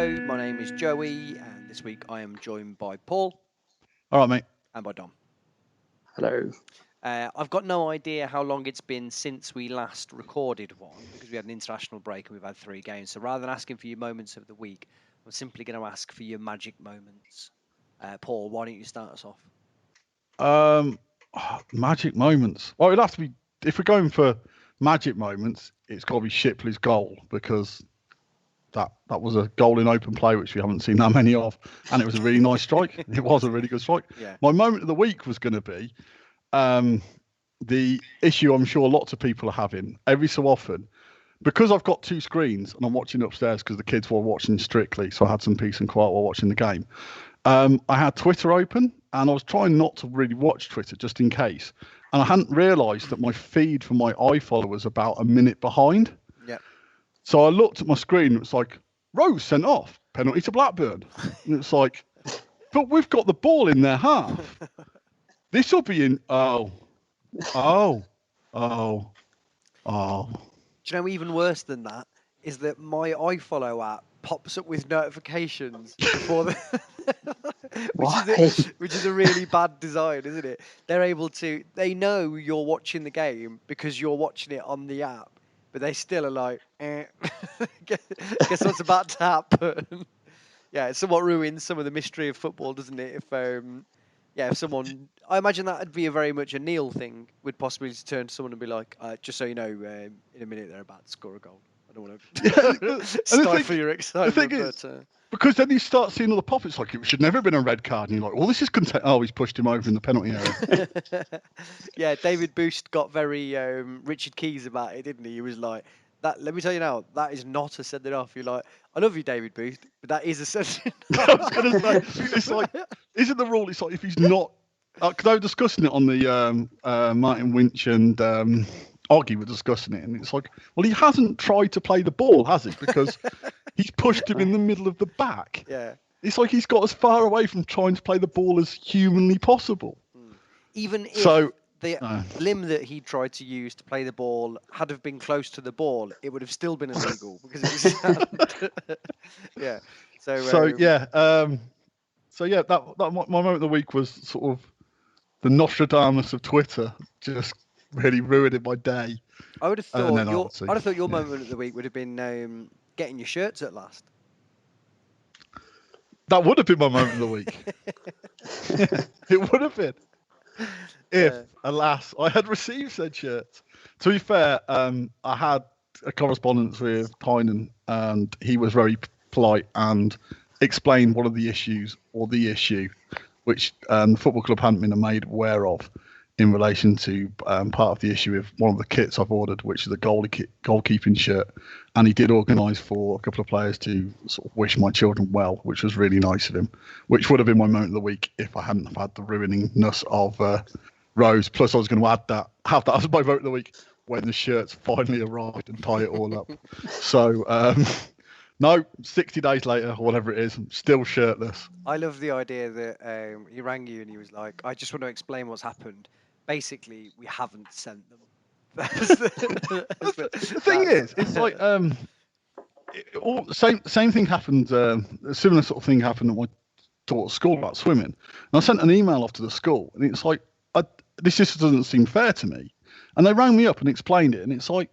Hello, my name is Joey, and this week I am joined by Paul. All right, mate. And by Dom. Hello. I've got no idea how long it's been since we last recorded one because we had an international break and we've had 3 games. So rather than asking for your moments of the week, I'm simply going to ask for your magic moments. Paul, why don't you start us off? Magic moments. Well, it'd have to be, if we're going for magic moments, it's got to be Shipley's goal, because that was a goal in open play, which we haven't seen that many of, and it was a really nice strike. It was a really good strike. Yeah. My moment of the week was going to be the issue I'm sure lots of people are having every so often, because I've got 2 screens and I'm watching upstairs because the kids were watching Strictly, so I had some peace and quiet while watching the game. I had Twitter open and I was trying not to really watch Twitter just in case. And I hadn't realised that my feed for my iFollow was about a minute behind. Yeah. So I looked at my screen and it's like, Rose sent off, penalty to Blackburn. And it's like, but we've got the ball in their half. This will be in, oh. Do you know, even worse than that is that my iFollow app pops up with notifications before the which is a really bad design, isn't it? They know you're watching the game because you're watching it on the app, but they still are like, guess what's about to happen? Yeah, it somewhat ruins some of the mystery of football, doesn't it? If someone, I imagine that would be a very much a Neil thing, would possibly turn to someone and be like, just so you know, in a minute they're about to score a goal. I don't want to stifle your excitement. Because then you start seeing all the pop, it's like it should never have been a red card, and you're like, well, this is content. Oh, he's pushed him over in the penalty area. Yeah, David Boost got very Richard Keys about it, didn't he? He was like, "That. Let me tell you now, that is not a sending off." You're like, "I love you, David Boost, but that is a sending off." I was going to say, it's like, isn't the rule? It's like if he's not, because I was discussing it on the Martin Winch and Oggy were discussing it, and it's like, well, he hasn't tried to play the ball, has he? Because he's pushed him in the middle of the back. Yeah. It's like he's got as far away from trying to play the ball as humanly possible. Even if the No. limb that he tried to use to play the ball had have been close to the ball, it would have still been illegal because it was his hand. Yeah. So that my moment of the week was sort of the Nostradamus of Twitter, just really ruining my day. I would have thought your yeah. moment of the week would have been getting your shirts at last. That would have been my moment of the week. It would have been. If, alas, I had received said shirts. To be fair, I had a correspondence with Tynan, and he was very polite and explained one of the issues, or the issue, which the football club hadn't been made aware of in relation to part of the issue with one of the kits I've ordered, which is a goalkeeping shirt. And he did organise for a couple of players to sort of wish my children well, which was really nice of him, which would have been my moment of the week if I hadn't have had the ruiningness of Rose. Plus, I was going to have that as my vote of the week when the shirts finally arrived and tie it all up. So, no, 60 days later, or whatever it is, I'm still shirtless. I love the idea that he rang you and he was like, I just want to explain what's happened. Basically, we haven't sent them. The thing is, it's like same thing happened. A similar sort of thing happened at my daughter's school about swimming. And I sent an email off to the school, and it's like, this just doesn't seem fair to me. And they rang me up and explained it, and it's like,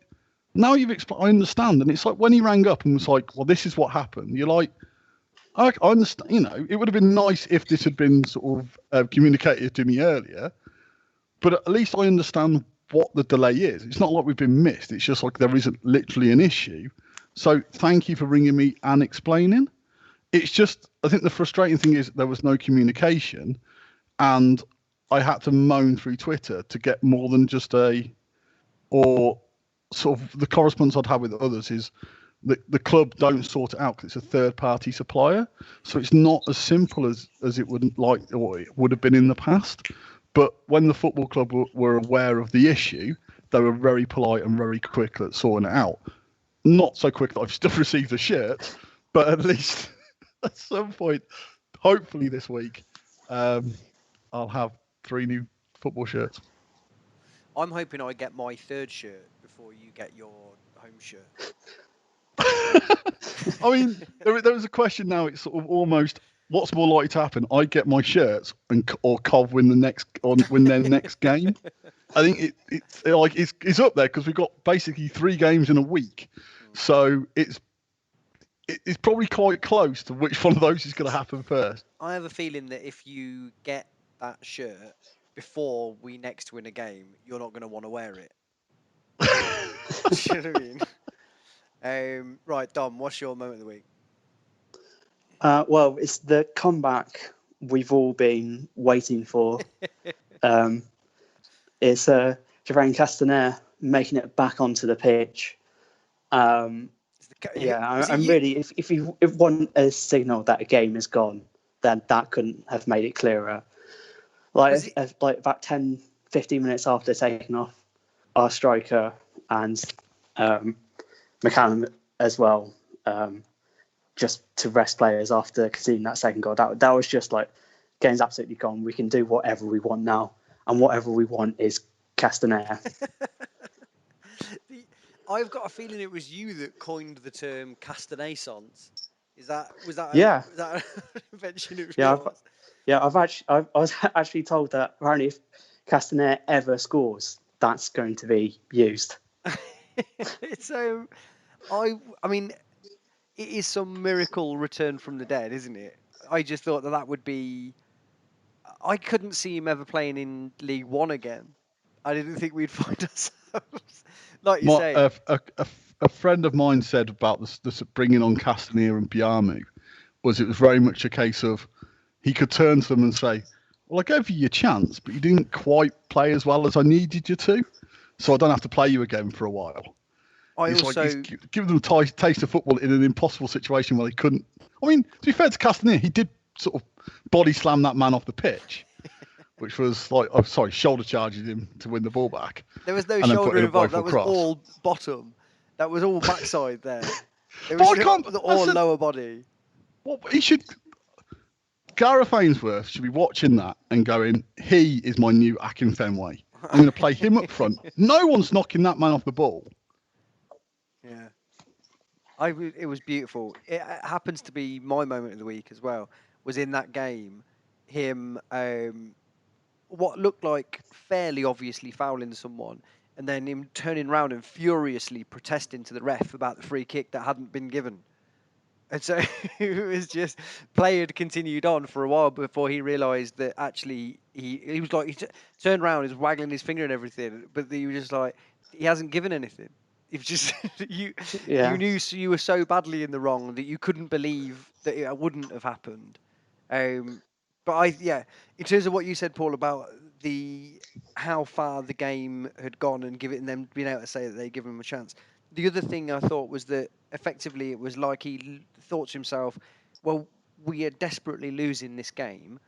now you've explained, I understand. And it's like when he rang up and was like, well, this is what happened. You're like, I understand. You know, it would have been nice if this had been sort of communicated to me earlier. But at least I understand what the delay is. It's not like we've been missed. It's just like there isn't literally an issue. So thank you for ringing me and explaining. It's just, I think the frustrating thing is there was no communication, and I had to moan through Twitter to get more than just or sort of the correspondence I'd have with others is the club don't sort it out because it's a third-party supplier. So it's not as simple as it would like, or it would have been in the past. But when the football club were aware of the issue, they were very polite and very quick at sorting it out. Not so quick that I've still received the shirt, but at least at some point, hopefully this week, I'll have 3 new football shirts. I'm hoping I get my 3rd shirt before you get your home shirt. I mean, there was a question now. It's sort of almost what's more likely to happen? I get my shirts or Cov win their next game. I think it's up there because we've got basically 3 games in a week, so it's probably quite close to which one of those is going to happen first. I have a feeling that if you get that shirt before we next win a game, you're not going to want to wear it. Do you know what I mean? Right, Dom, what's your moment of the week? Well, it's the comeback we've all been waiting for. It's Jermaine Castaner making it back onto the pitch. Was it I'm you? really. If one a signal that a game is gone, then that couldn't have made it clearer. Was it? Like about 10, 15 minutes after taking off our striker and McCallum as well, just to rest players after conceding that second goal. That was just like, game's absolutely gone. We can do whatever we want now, and whatever we want is Castaner. I've got a feeling it was you that coined the term Kastanaissance. Was that Yeah, an invention of yeah, yours? I was actually told that apparently if Castaner ever scores, that's going to be used. So, I mean, it is some miracle return from the dead, isn't it? I just thought that would be. I couldn't see him ever playing in League One again. I didn't think we'd find ourselves, like you My say. a friend of mine said about this bringing on Castaneer and Biamu was it was very much a case of he could turn to them and say, "Well, I gave you your chance, but you didn't quite play as well as I needed you to, so I don't have to play you again for a while." I It's like he's also giving them a taste of football in an impossible situation where they couldn't. I mean, to be fair to Castaneer, he did sort of body slam that man off the pitch, which was like, oh, sorry, shoulder charged him to win the ball back, there was no and then put shoulder in a involved. woeful That was cross. all bottom. That was all backside there. It But was I can't. I all said, lower body. well, he should. Gareth Ainsworth should be watching that and going, he is my new Akin Fenway. I'm going to play him up front. No one's knocking that man off the ball. Yeah. It was beautiful. It happens to be my moment of the week as well. Was in that game, him what looked like fairly obviously fouling someone, and then him turning around and furiously protesting to the ref about the free kick that hadn't been given. And so it was just play had continued on for a while before he realised that actually he was like turned around, he was waggling his finger and everything, but he was just like he hasn't given anything. It was just you Yeah, knew you were so badly in the wrong that you couldn't believe that it wouldn't have happened. Um, but in terms of what you said, Paul, about the how far the game had gone and giving them being able to say that they give him a chance. The other thing I thought was that effectively it was like he thought to himself, well, we are desperately losing this game.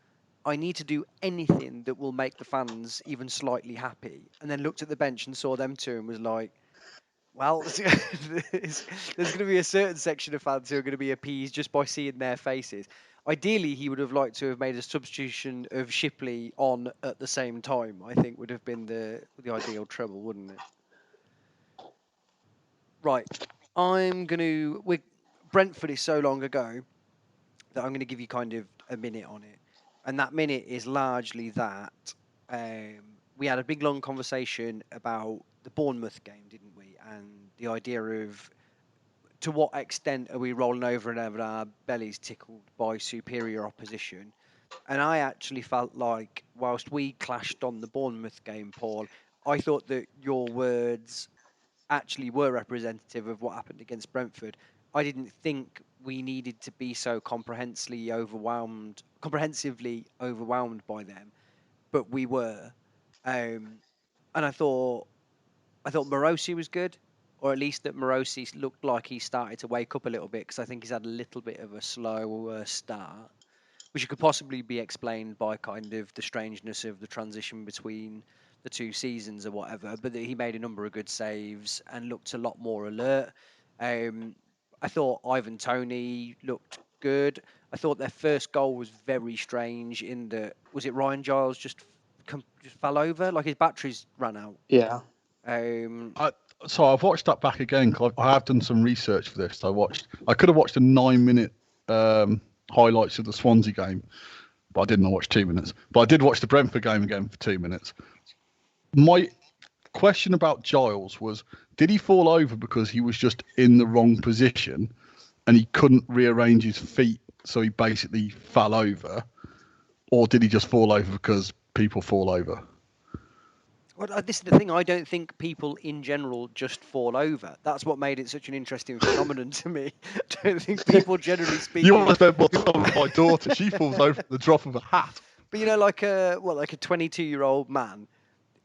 I need to do anything that will make the fans even slightly happy. And then looked at the bench and saw them two and was like, well, there's going to be a certain section of fans who are going to be appeased just by seeing their faces. Ideally, he would have liked to have made a substitution of Shipley on at the same time. I think would have been the ideal treble, wouldn't it? Right, I'm going to. Brentford is so long ago that I'm going to give you kind of a minute on it, and that minute is largely that we had a big long conversation about the Bournemouth game, didn't we? And the idea of to what extent are we rolling over and having our bellies tickled by superior opposition? And I actually felt like, whilst we clashed on the Bournemouth game, Paul, I thought that your words actually were representative of what happened against Brentford. I didn't think we needed to be so comprehensively overwhelmed by them, but we were. Um, and I thought Morosi was good, or at least that Morosi looked like he started to wake up a little bit because I think he's had a little bit of a slow start, which could possibly be explained by kind of the strangeness of the transition between the 2 seasons or whatever. But that he made a number of good saves and looked a lot more alert. Um, I thought Ivan Toney looked good. I thought their first goal was very strange. In that, was it Ryan Giles just fell over like his batteries ran out? yeah. Um, So I've watched that back again. 'Cause I have done some research for this. I could have watched the 9-minute highlights of the Swansea game, but I didn't. I watched 2 minutes. But I did watch the Brentford game again for 2 minutes. My question about Giles was, did he fall over because he was just in the wrong position and he couldn't rearrange his feet, so he basically fell over? Or did he just fall over because people fall over? Well, this is the thing. I don't think people in general just fall over. That's what made it such an interesting phenomenon to me. I don't think people, generally speaking. You want to spend more time with my daughter? She falls over at the drop of a hat. But like a 22-year-old man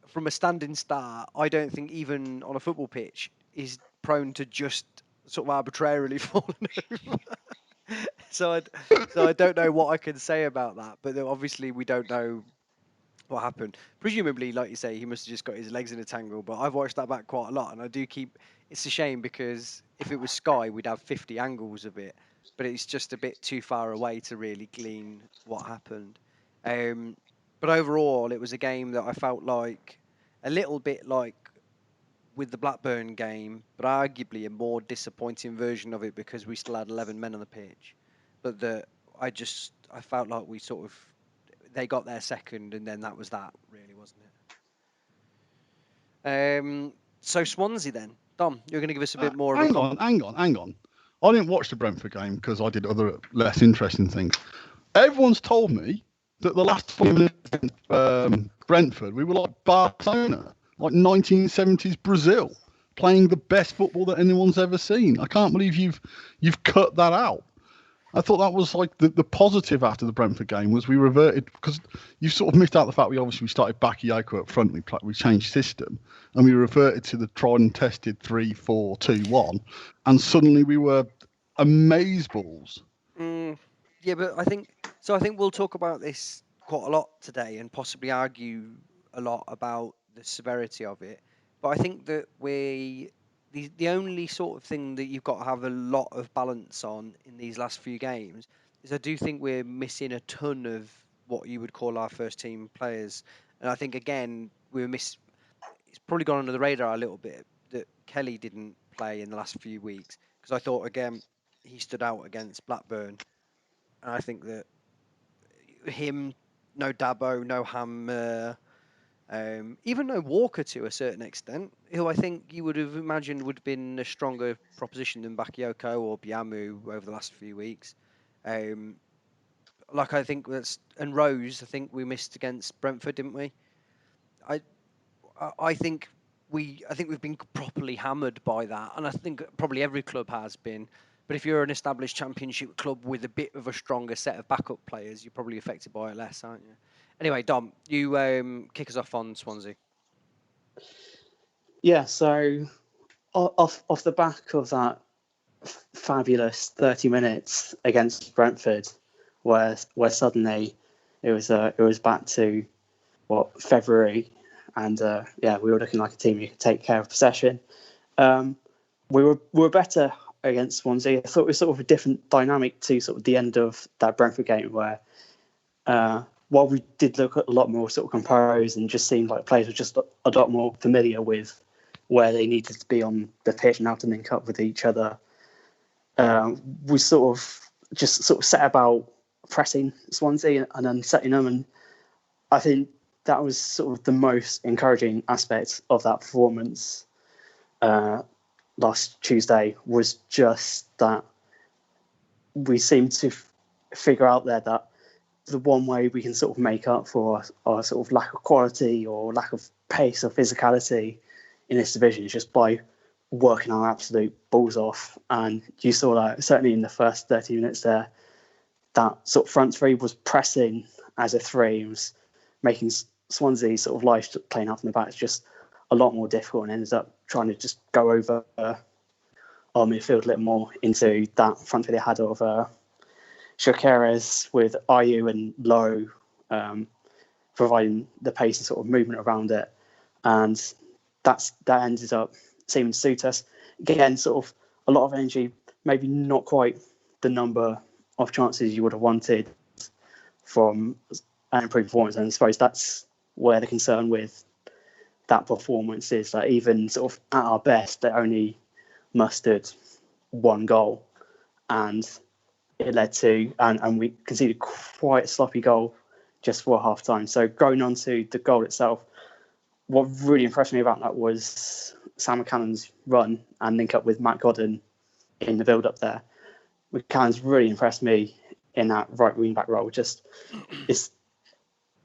from a standing start, I don't think even on a football pitch is prone to just sort of arbitrarily falling over. so I don't know what I can say about that. But obviously we don't know what happened. Presumably, like you say, he must have just got his legs in a tangle. But I've watched that back quite a lot, and I do keep. It's a shame because if it was Sky, we'd have 50 angles of it, but it's just a bit too far away to really glean what happened. But overall, it was a game that I felt like a little bit like with the Blackburn game, but arguably a more disappointing version of it because we still had 11 men on the pitch. But I felt like they got their second, and then that was that, really, wasn't it? So Swansea then. Dom, you're going to give us a bit more of a... Hang on. I didn't watch the Brentford game because I did other less interesting things. Everyone's told me that the last 20 minutes against Brentford, we were like Barcelona, like 1970s Brazil, playing the best football that anyone's ever seen. I can't believe you've cut that out. I thought that was like the positive after the Brentford game was we reverted, because you sort of missed out the fact we started Bakayoko up front, we changed system, and we reverted to the tried and tested 3-4-2-1, and suddenly we were amazeballs. Yeah, but I think we'll talk about this quite a lot today and possibly argue a lot about the severity of it. But I think that the only sort of thing that you've got to have a lot of balance on in these last few games is I do think we're missing a ton of what you would call our first team players. And I think, again, it's probably gone under the radar a little bit that Kelly didn't play in the last few weeks, because I thought, again, he stood out against Blackburn. And I think that him, no Dabo, no Ham, even no Walker to a certain extent, who I think you would have imagined would have been a stronger proposition than Bakayoko or Biamu over the last few weeks. I think and Rose, I think we missed against Brentford, didn't we? I think we've been properly hammered by that, and I think probably every club has been. But if you're an established Championship club with a bit of a stronger set of backup players, you're probably affected by it less, aren't you? Anyway, Dom, you kick us off on Swansea. Yeah, so off the back of that fabulous 30 minutes against Brentford, where suddenly it was back to February, and we were looking like a team who could take care of possession. We were better against Swansea. I thought it was sort of a different dynamic to sort of the end of that Brentford game, where while we did look a lot more sort of composed and just seemed like players were just a lot more familiar with where they needed to be on the pitch and how to link up with each other. We sort of set about pressing Swansea and unsetting them, and I think that was sort of the most encouraging aspect of that performance last Tuesday, was just that we seemed to figure out there that the one way we can sort of make up for our sort of lack of quality or lack of pace or physicality in this division is just by working our absolute balls off. And you saw that certainly in the first 30 minutes there, that sort of front three was pressing as a three, was making Swansea sort of life playing out from the back is just a lot more difficult, and ended up trying to just go over our midfield a little more into that front three they had of Shaqires with Ayew and Lowe providing the pace and sort of movement around it, and that ended up seeming to suit us. Again, sort of a lot of energy, maybe not quite the number of chances you would have wanted from an improved performance, and I suppose that's where the concern with that performance is. Like, even sort of at our best, they only mustered one goal, and it led to, and we conceded quite a sloppy goal just for half time. So going on to the goal itself, what really impressed me about that was Sam McCann's run and link up with Matt Godden in the build up there. McCann's really impressed me in that right wing back role. It's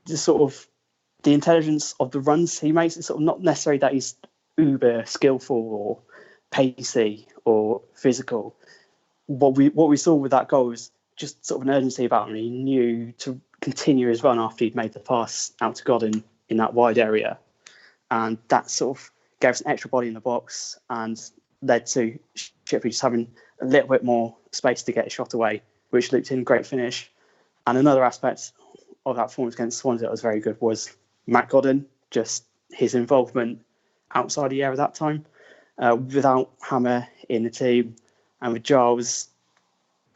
just sort of the intelligence of the runs he makes. It's sort of not necessarily that he's uber skillful or pacey or physical. What we saw with that goal was just sort of an urgency about him. He knew to continue his run after he'd made the pass out to Godden in that wide area, and that sort of gave us an extra body in the box and led to Shipley just having a little bit more space to get a shot away, which looped in, great finish. And another aspect of that performance against Swansea that was very good was Matt Godden, just his involvement outside the area at that time. Without Hammer in the team, and with Giles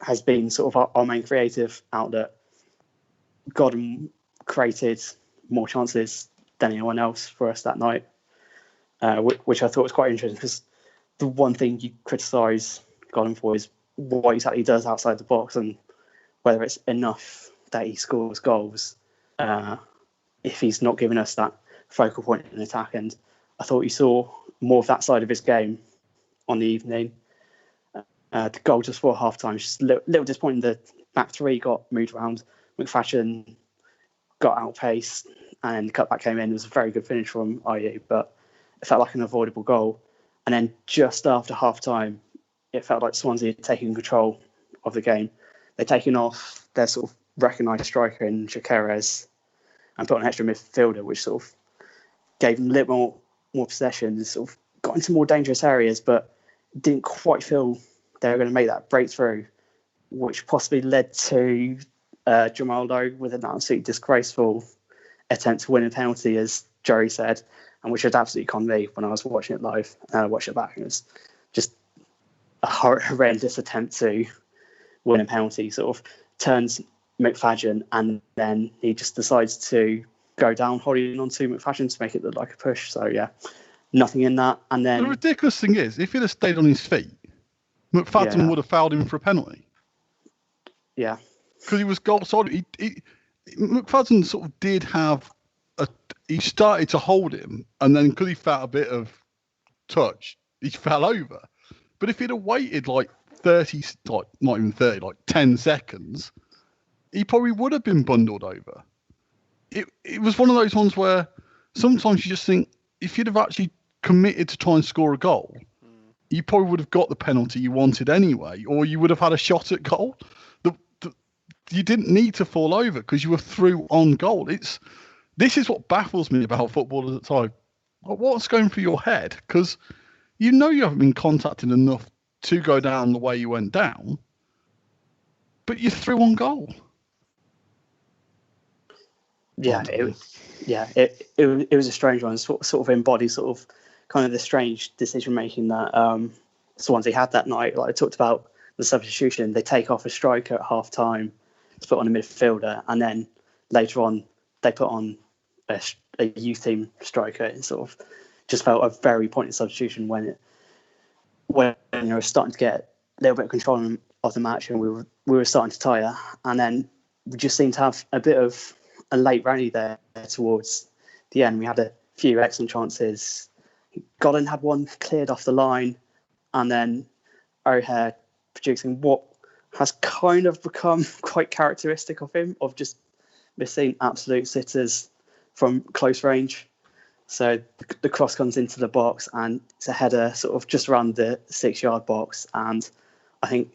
has been sort of our main creative outlet, Godden created more chances than anyone else for us that night, which I thought was quite interesting, because the one thing you criticise Godden for is what exactly he does outside the box and whether it's enough that he scores goals if he's not giving us that focal point in attack. And I thought you saw more of that side of his game on the evening. The goal just before half-time, just a little disappointing. The back three got moved around. McFadden got outpaced, and the cutback came in. It was a very good finish from IU, but it felt like an avoidable goal. And then just after half-time, it felt like Swansea had taken control of the game. They'd taken off their sort of recognised striker in Jaqueres and put on an extra midfielder, which sort of gave them a little more possession, sort of got into more dangerous areas, but didn't quite feel they were going to make that breakthrough, which possibly led to Jamal Lowe with an absolutely disgraceful attempt to win a penalty, as Jerry said, and which had absolutely conned me when I was watching it live. And I watched it back, and it was just a horrendous attempt to win a penalty. Sort of turns McFadden, and then he just decides to go down, holding on to McFadden to make it look like a push. So yeah, nothing in that. And then the ridiculous thing is, if he'd have stayed on his feet, McFadden would have fouled him for a penalty. Yeah. Because he was goal solid. McFadden sort of did have he started to hold him, and then because he felt a bit of touch, he fell over. But if he'd have waited like 30, like not even 30, like 10 seconds, he probably would have been bundled over. It was one of those ones where sometimes you just think, if you'd have actually committed to try and score a goal, you probably would have got the penalty you wanted anyway, or you would have had a shot at goal. You didn't need to fall over because you were through on goal. This is what baffles me about football at the time. What's going through your head? Because you know you haven't been contacted enough to go down the way you went down, but you're through on goal. Yeah, it was a strange one. Sort of embodies sort of kind of the strange decision making that Swansea had that night. Like I talked about the substitution, they take off a striker at half time to put on a midfielder, and then later on they put on a youth team striker. It sort of just felt a very pointless substitution when you were starting to get a little bit of control of the match, and we were starting to tire, and then we just seemed to have a bit of a late rally there towards the end. We had a few excellent chances. Godden had one cleared off the line, and then O'Hare producing what has kind of become quite characteristic of him, of just missing absolute sitters from close range. So the cross comes into the box, and it's a header sort of just around the 6-yard box, and I think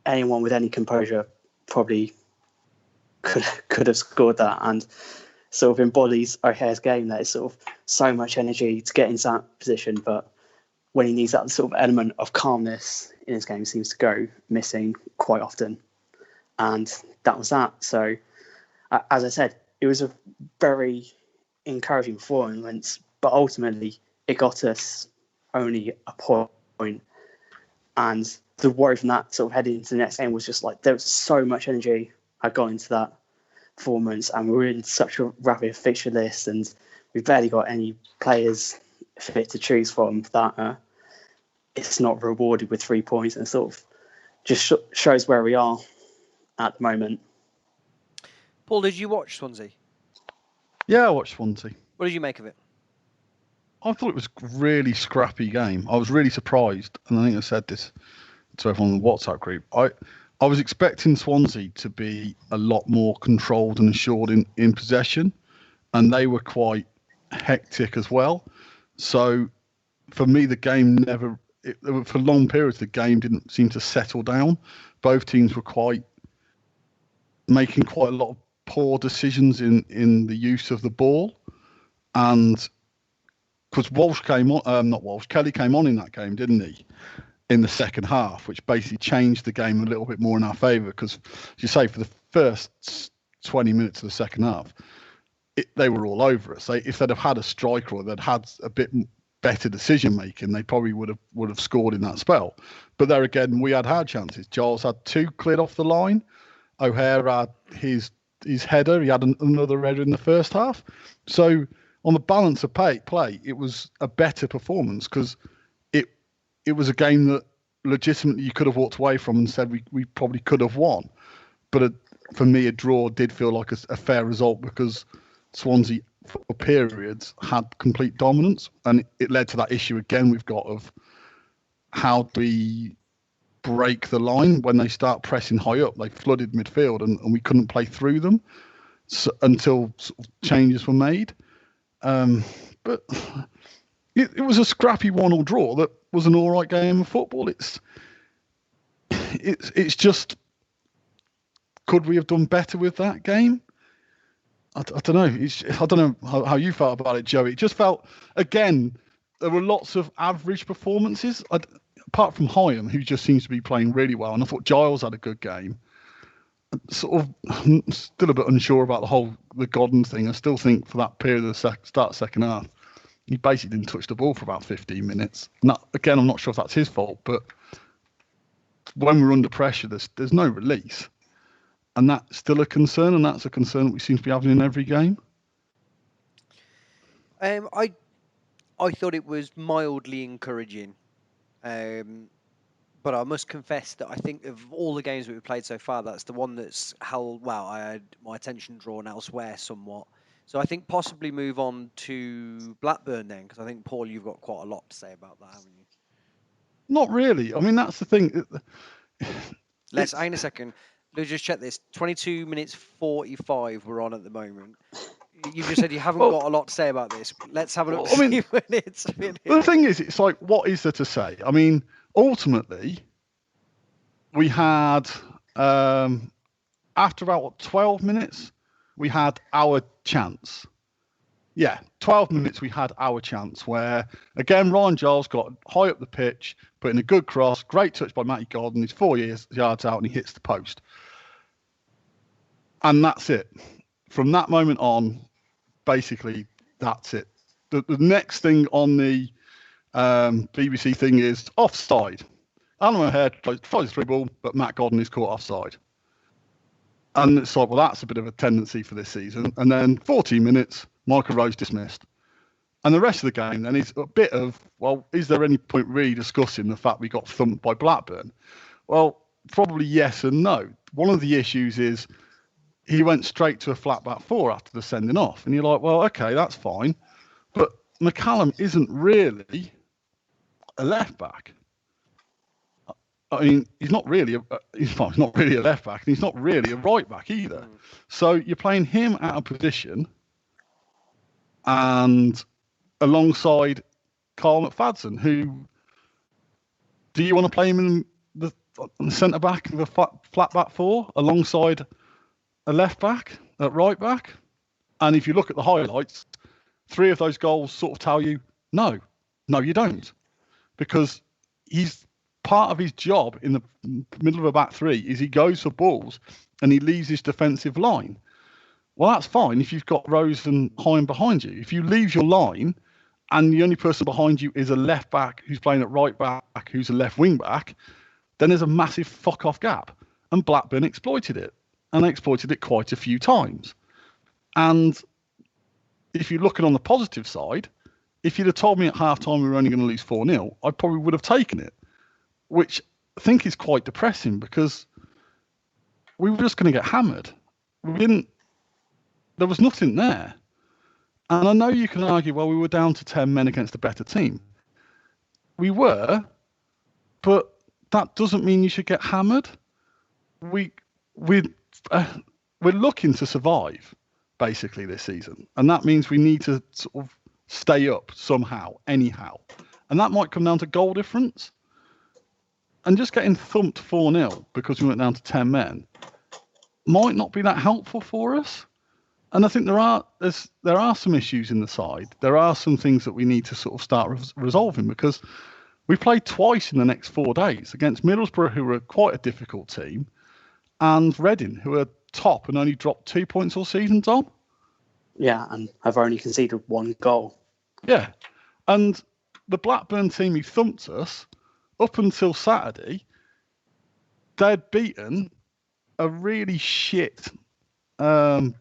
anyone with any composure probably could have scored that, and sort of embodies O'Hare's game. That is sort of so much energy to get into that position, but when he needs that sort of element of calmness in his game, seems to go missing quite often, and that was that. So as I said, it was a very encouraging performance, but ultimately it got us only a point, and the worry from that sort of heading into the next game was just like there was so much energy had gone into that performance, and we were in such a rapid fixture list, and we've barely got any players fit to choose from that it's not rewarded with 3 points, and sort of just shows where we are at the moment. Paul, did you watch Swansea? Yeah, I watched Swansea. What did you make of it? I thought it was a really scrappy game. I was really surprised, and I think I said this to everyone in the WhatsApp group. I was expecting Swansea to be a lot more controlled and assured in possession, and they were quite hectic as well. So for me, the game for long periods, the game didn't seem to settle down. Both teams were making quite a lot of poor decisions in the use of the ball, and because Kelly came on in that game, didn't he? In the second half, which basically changed the game a little bit more in our favour. Because, as you say, for the first 20 minutes of the second half, they were all over us. If they'd have had a striker or they'd had a bit better decision making, they probably would have scored in that spell. But there again, we had hard chances. Giles had 2 cleared off the line. O'Hare had his header. He had another header in the first half. So on the balance of play, it was a better performance because it was a game that legitimately you could have walked away from and said we probably could have won. But for me, a draw did feel like a fair result because Swansea, for periods, had complete dominance. And it led to that issue again we've got of how do we break the line when they start pressing high up. They flooded midfield and we couldn't play through them until sort of changes were made. But it was a scrappy 1-1 draw that was an all right game of football. It's just, could we have done better with that game? I don't know. I don't know how you felt about it, Joey. It just felt, again, there were lots of average performances. Apart from Hyam, who just seems to be playing really well, and I thought Giles had a good game. Sort of still a bit unsure about the Godden thing. I still think for that period of the start second half, he basically didn't touch the ball for about 15 minutes. Again, I'm not sure if that's his fault, but when we're under pressure, there's no release. And that's still a concern, and that's a concern that we seem to be having in every game. I thought it was mildly encouraging. But I must confess that I think of all the games that we've played so far, that's the one that's I had my attention drawn elsewhere somewhat. So I think possibly move on to Blackburn then, because I think, Paul, you've got quite a lot to say about that, haven't you? Not really. I mean, that's the thing. Hang on a second. Let's just check this. 22 minutes 45 we're on at the moment. You just said you haven't got a lot to say about this. Let's have a look. When it's finished. The thing is, it's like, what is there to say? I mean, ultimately, we had, after about 12 minutes, we had our chance. Yeah, 12 minutes we had our chance where, again, Ryan Giles got high up the pitch, put in a good cross, great touch by Matty Gordon. He's 4 yards out and he hits the post. And that's it. From that moment on, basically, that's it. The next thing on the BBC thing is offside. Alan O'Hare tries to through ball, but Matt Gordon is caught offside. And it's like, well, that's a bit of a tendency for this season. And then 14 minutes, Michael Rose dismissed. And the rest of the game then is a bit of, well, is there any point really discussing the fact we got thumped by Blackburn? Well, probably yes and no. One of the issues is he went straight to a flat back 4 after the sending off. And you're like, well, okay, that's fine. But McCallum isn't really a left back. I mean, he's not really a left back, and he's not really a right back either. So you're playing him out of position, and alongside Carl McFadden, who do you want to play him in the centre back of a flat back 4 alongside a left back at right back? And if you look at the highlights, 3 of those goals sort of tell you no, you don't, because he's part of his job in the middle of a back 3 is he goes for balls and he leaves his defensive line. Well, that's fine if you've got Rose and Hyam behind you. If you leave your line and the only person behind you is a left back who's playing at right back, who's a left wing back, then there's a massive fuck off gap. And Blackburn exploited it. And they exploited it quite a few times. And if you're looking on the positive side, if you'd have told me at half-time we were only going to lose 4-0, I probably would have taken it, which I think is quite depressing because we were just going to get hammered. There was nothing there. And I know you can argue, well, we were down to 10 men against a better team. We were, but that doesn't mean you should get hammered. We're looking to survive, basically, this season. And that means we need to sort of stay up somehow, anyhow. And that might come down to goal difference. And just getting thumped 4-0 because we went down to 10 men might not be that helpful for us. And I think there are some issues in the side. There are some things that we need to sort of start resolving because we played twice in the next 4 days against Middlesbrough, who are quite a difficult team, and Reading, who are top and only dropped 2 points all season, Dom. Yeah, and have only conceded 1 goal. Yeah. And the Blackburn team who thumped us, up until Saturday, they'd beaten a really shit a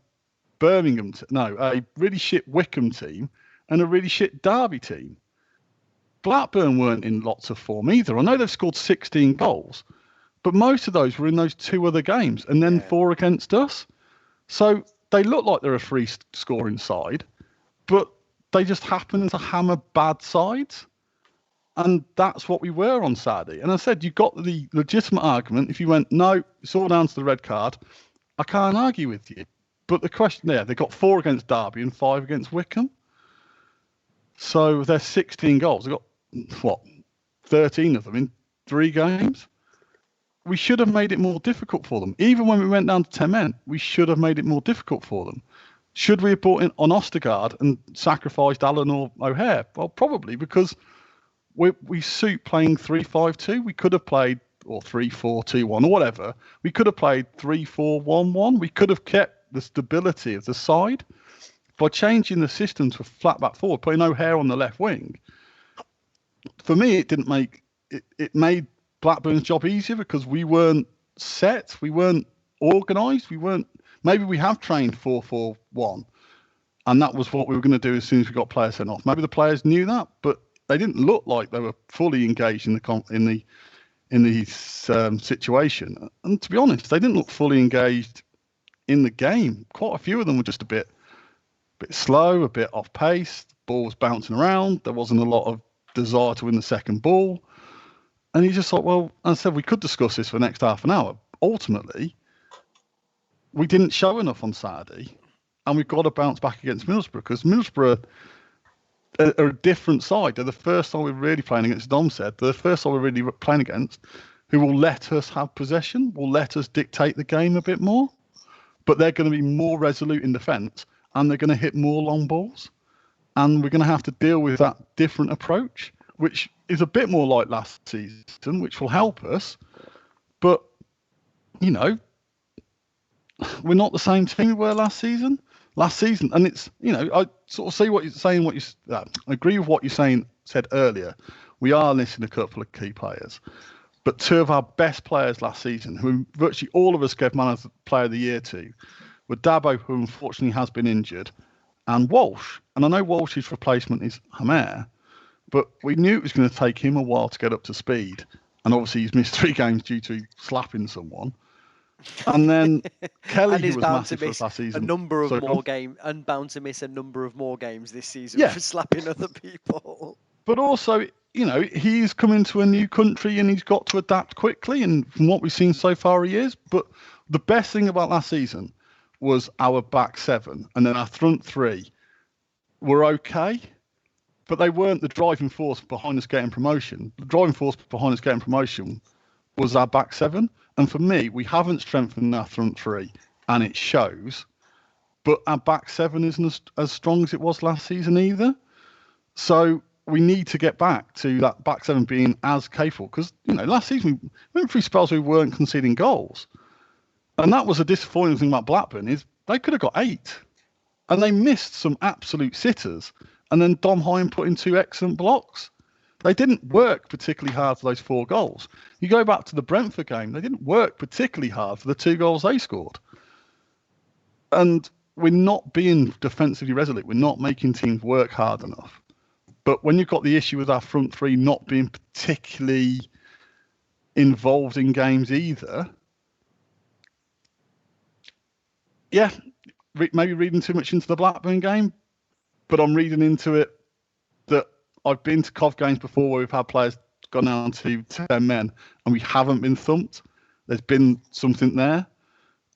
really shit Wickham team and a really shit Derby team. Blackburn weren't in lots of form either. I know they've scored 16 goals, but most of those were in those 2 other games and then 4 against us. So they look like they're a free scoring side, but they just happen to hammer bad sides. And that's what we were on Saturday. And I said, you got the legitimate argument. If you went, no, it's all down to the red card, I can't argue with you. But the question there, they got 4 against Derby and 5 against Wickham. So they're 16 goals. They got, 13 of them in 3 games? We should have made it more difficult for them. Even when we went down to 10 men, we should have made it more difficult for them. Should we have brought in on Ostergaard and sacrificed Allen or O'Hare? Well, probably, because we suit playing 3-5-2. We could have played, or 3-4-2-1 or whatever. We could have played 3-4-1-1. We could have kept the stability of the side by changing the system to a flat back forward, putting O'Hare on the left wing. For me, it made Blackburn's job easier because we weren't set, we weren't organised, maybe we have trained 4-4-1, and that was what we were going to do as soon as we got players sent off. Maybe the players knew that, but they didn't look like they were fully engaged in the situation. And to be honest, they didn't look fully engaged in the game. Quite a few of them were just a bit slow, a bit off pace. The ball was bouncing around. There wasn't a lot of desire to win the second ball. And you just thought, well, as I said, we could discuss this for the next half an hour. Ultimately, we didn't show enough on Saturday, and we've got to bounce back against Middlesbrough because Middlesbrough are a different side. They're the first side we're really playing against, Dom said. They're the first side we're really playing against who will let us have possession, will let us dictate the game a bit more. But they're going to be more resolute in defence, and they're going to hit more long balls. And we're going to have to deal with that different approach, which is a bit more like last season, which will help us. But, we're not the same team we were last season. And it's, I sort of see what you're saying, I agree with what you're said earlier. We are missing a couple of key players. But 2 of our best players last season, who virtually all of us gave Man of the Player of the Year to, were Dabo, who unfortunately has been injured, and Walsh. And I know Walsh's replacement is Hamer, but we knew it was going to take him a while to get up to speed. And obviously he's missed 3 games due to slapping someone. And then Kelly, who was massive for us last season. Bound to miss a number of more games this season for slapping other people. But also, he's come into a new country and he's got to adapt quickly. And from what we've seen so far, he is. But the best thing about last season was our back 7. And then our front 3 were okay. But they weren't the driving force behind us getting promotion. The driving force behind us getting promotion was our back 7. And for me, we haven't strengthened our front 3. And it shows. But our back 7 isn't as strong as it was last season either. So we need to get back to that back 7 being as capable. Because, last season we went through spells where we weren't conceding goals. And that was a disappointing thing about Blackburn is they could have got 8. And they missed some absolute sitters. And then Dom Hine put in 2 excellent blocks. They didn't work particularly hard for those 4 goals. You go back to the Brentford game, they didn't work particularly hard for the 2 goals they scored. And we're not being defensively resolute. We're not making teams work hard enough. But when you've got the issue with our front three not being particularly involved in games either, yeah, maybe reading too much into the Blackburn game, but I'm reading into it that I've been to COV games before where we've had players gone down to 10 men and we haven't been thumped. There's been something there.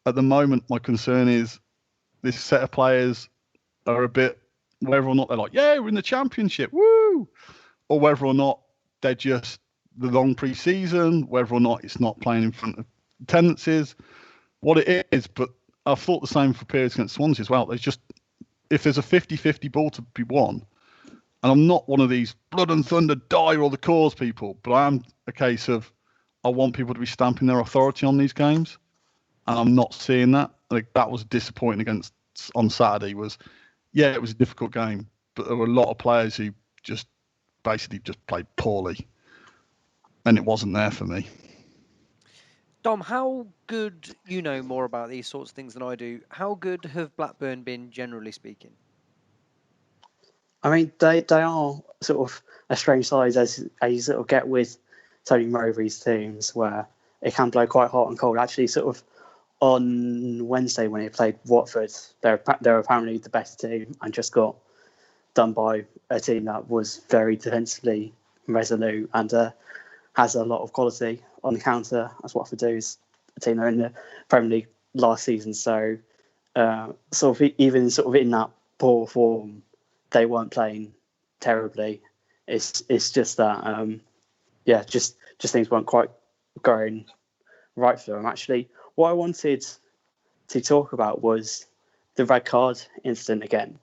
At the moment, my concern is this set of players are a bit, whether or not they're like, yeah, we're in the championship, woo, or whether or not they're just the long pre-season, whether or not it's not playing in front of tendencies, what it is. But I've thought the same for periods against Swansea as well. There's just, if there's a 50-50 ball to be won, and I'm not one of these blood and thunder, die or the cause people, but I am a case of I want people to be stamping their authority on these games, and I'm not seeing that. Like, that was disappointing against on Saturday. Yeah, it was a difficult game, but there were a lot of players who just basically just played poorly, and it wasn't there for me. Dom, how good, you know more about these sorts of things than I do, how good have Blackburn been, generally speaking? I mean, they are sort of a strange side as you sort of get with Tony Mowbray's teams, where it can blow quite hot and cold. Actually, sort of on Wednesday when he played Watford, they're apparently the better team and just got done by a team that was very defensively resolute and has a lot of quality on the counter, as Watford do, is a team that are in the Premier League last season. So sort of even sort of in that poor form, they weren't playing terribly. It's just that just things weren't quite going right for them. Actually, what I wanted to talk about was the red card incident again.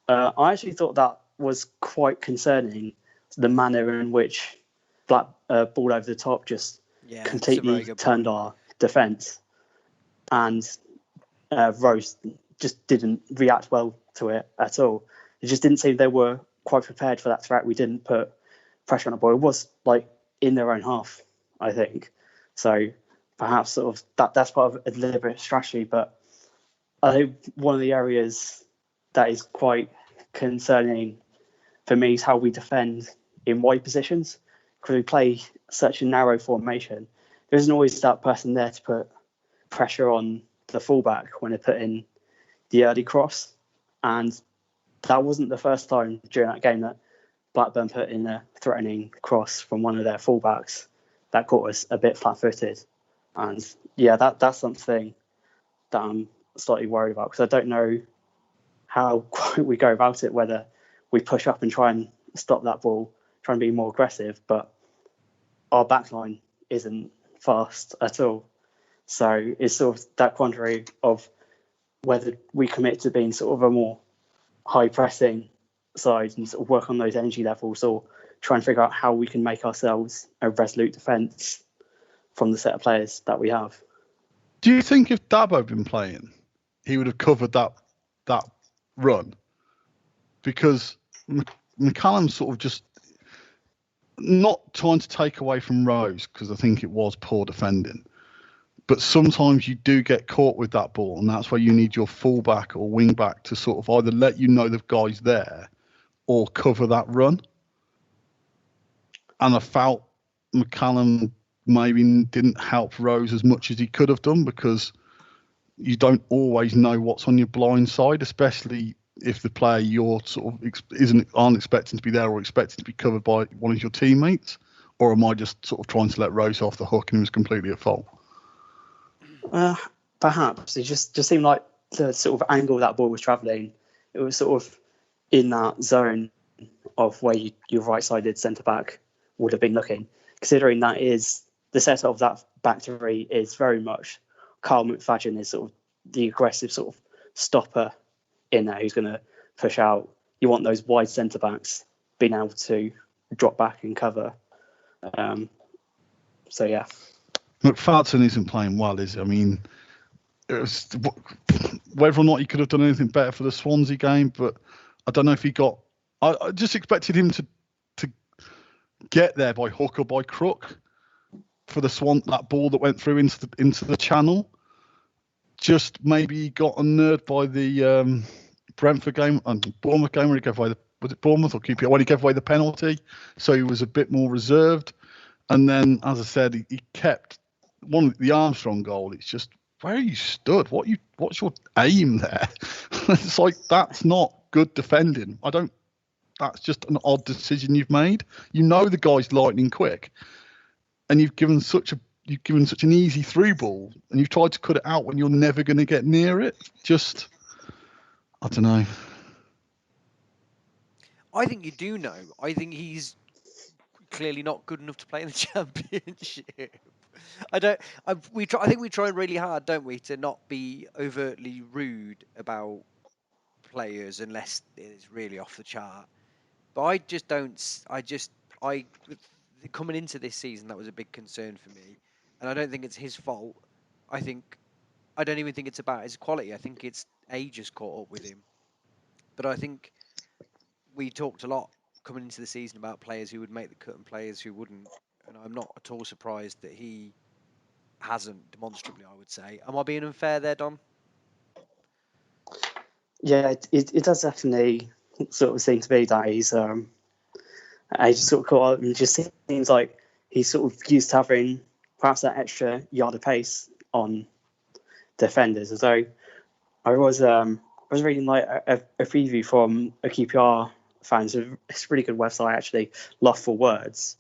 I actually thought that was quite concerning, the manner in which Black ball over the top just completely turned our defence, and Rose just didn't react well to it at all. It just didn't seem they were quite prepared for that threat. We didn't put pressure on the ball. It was like in their own half, I think. So perhaps sort of that's part of a deliberate strategy. But I think one of the areas that is quite concerning for me is how we defend in wide positions, because we play such a narrow formation. There isn't always that person there to put pressure on the fullback when they put in the early cross. And that wasn't the first time during that game that Blackburn put in a threatening cross from one of their fullbacks that caught us a bit flat-footed. And yeah, that's something that I'm slightly worried about, because I don't know how we go about it, whether we push up and try and stop that ball, try and be more aggressive, but our backline isn't fast at all. So it's sort of that quandary of whether we commit to being sort of a more high pressing side and sort of work on those energy levels, or try and figure out how we can make ourselves a resolute defence from the set of players that we have. Do you think if Dabo had been playing, he would have covered that run? Because McCallum sort of just not trying to take away from Rose, because I think it was poor defending, but sometimes you do get caught with that ball, and that's where you need your fullback or wing back to sort of either let you know the guy's there or cover that run. And I felt McCallum maybe didn't help Rose as much as he could have done, because you don't always know what's on your blind side, especially if the player you're sort of aren't expecting to be there or expecting to be covered by one of your teammates. Or am I just sort of trying to let Rose off the hook and he was completely at fault? Perhaps it just seemed like the sort of angle that ball was travelling, it was sort of in that zone of where your right-sided centre-back would have been looking, considering that is the setup of that back three is very much Carl McFadden is sort of the aggressive sort of stopper in there who's going to push out. You want those wide centre-backs being able to drop back and cover. So, yeah. McFadden isn't playing well, is he? I mean, it was, whether or not he could have done anything better for the Swansea game, but I don't know if he got... I just expected him to get there by hook or by crook for that ball that went through into the channel. just maybe got unnerved by the Brentford game and Bournemouth game where he gave away was it Bournemouth or QPR when he gave away the penalty, so he was a bit more reserved. And then, as I said, he kept the Armstrong goal. It's just where you stood. What's your aim there? It's like that's not good defending. That's just an odd decision you've made. You know the guy's lightning quick, and you've given such an easy through ball, and you've tried to cut it out when you're never going to get near it. Just, I don't know. I think you do know. I think he's clearly not good enough to play in the Championship. I think we try really hard, don't we, to not be overtly rude about players unless it's really off the chart. But I just don't. Coming into this season, that was a big concern for me, and I don't think it's his fault. I don't even think it's about his quality. I think it's age has caught up with him. But I think we talked a lot coming into the season about players who would make the cut and players who wouldn't, and I'm not at all surprised that he hasn't demonstrably. I would say, am I being unfair there, Dom? Yeah, it does definitely sort of seem to be that he's sort of caught up, and just seems like he's sort of used to having perhaps that extra yard of pace on defenders. As though I was reading like a preview from a QPR fan. It's a really good website actually, Love for Words,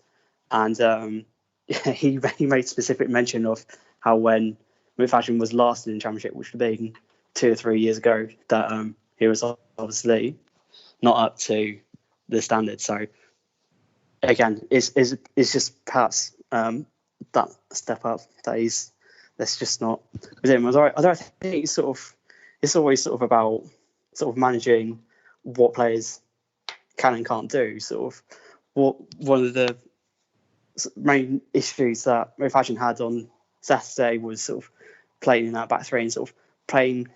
and he made specific mention of how when McFadden was last in the Championship, which would have been 2 or 3 years ago, that he was obviously not up to the standard. So again, it's just perhaps that step up that's just not with him. I think it's always sort of about sort of managing what players can and can't do. Sort of one of the main issues that McFadden had on Saturday was sort of playing in that back three and sort of playing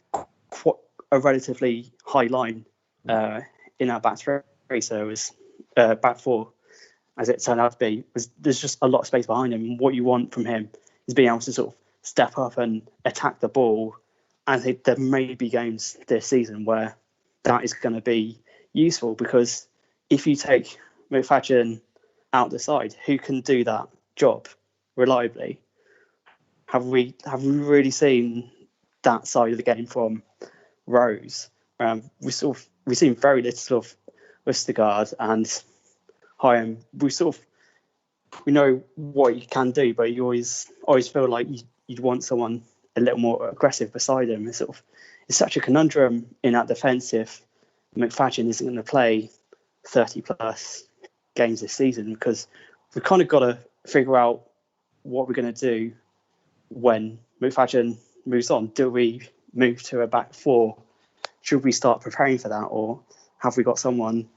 a relatively high line in that back three. So it was back four, as it turned out to be. There's just a lot of space behind him. And what you want from him is being able to sort of step up and attack the ball. And I think there may be games this season where that is going to be useful, because if you take McFadden out the side, who can do that job reliably? Have we really seen that side of the game from Rose? We've seen very little of Vestergaard and Hyam. We know what you can do, but you always feel like you'd want someone a little more aggressive beside him. It's such a conundrum in that defence if McFadden isn't going to play 30 plus games this season, because we've kind of got to figure out what we're going to do when McFadden moves on. Do we move to a back four? Should we start preparing for that, or have we got someone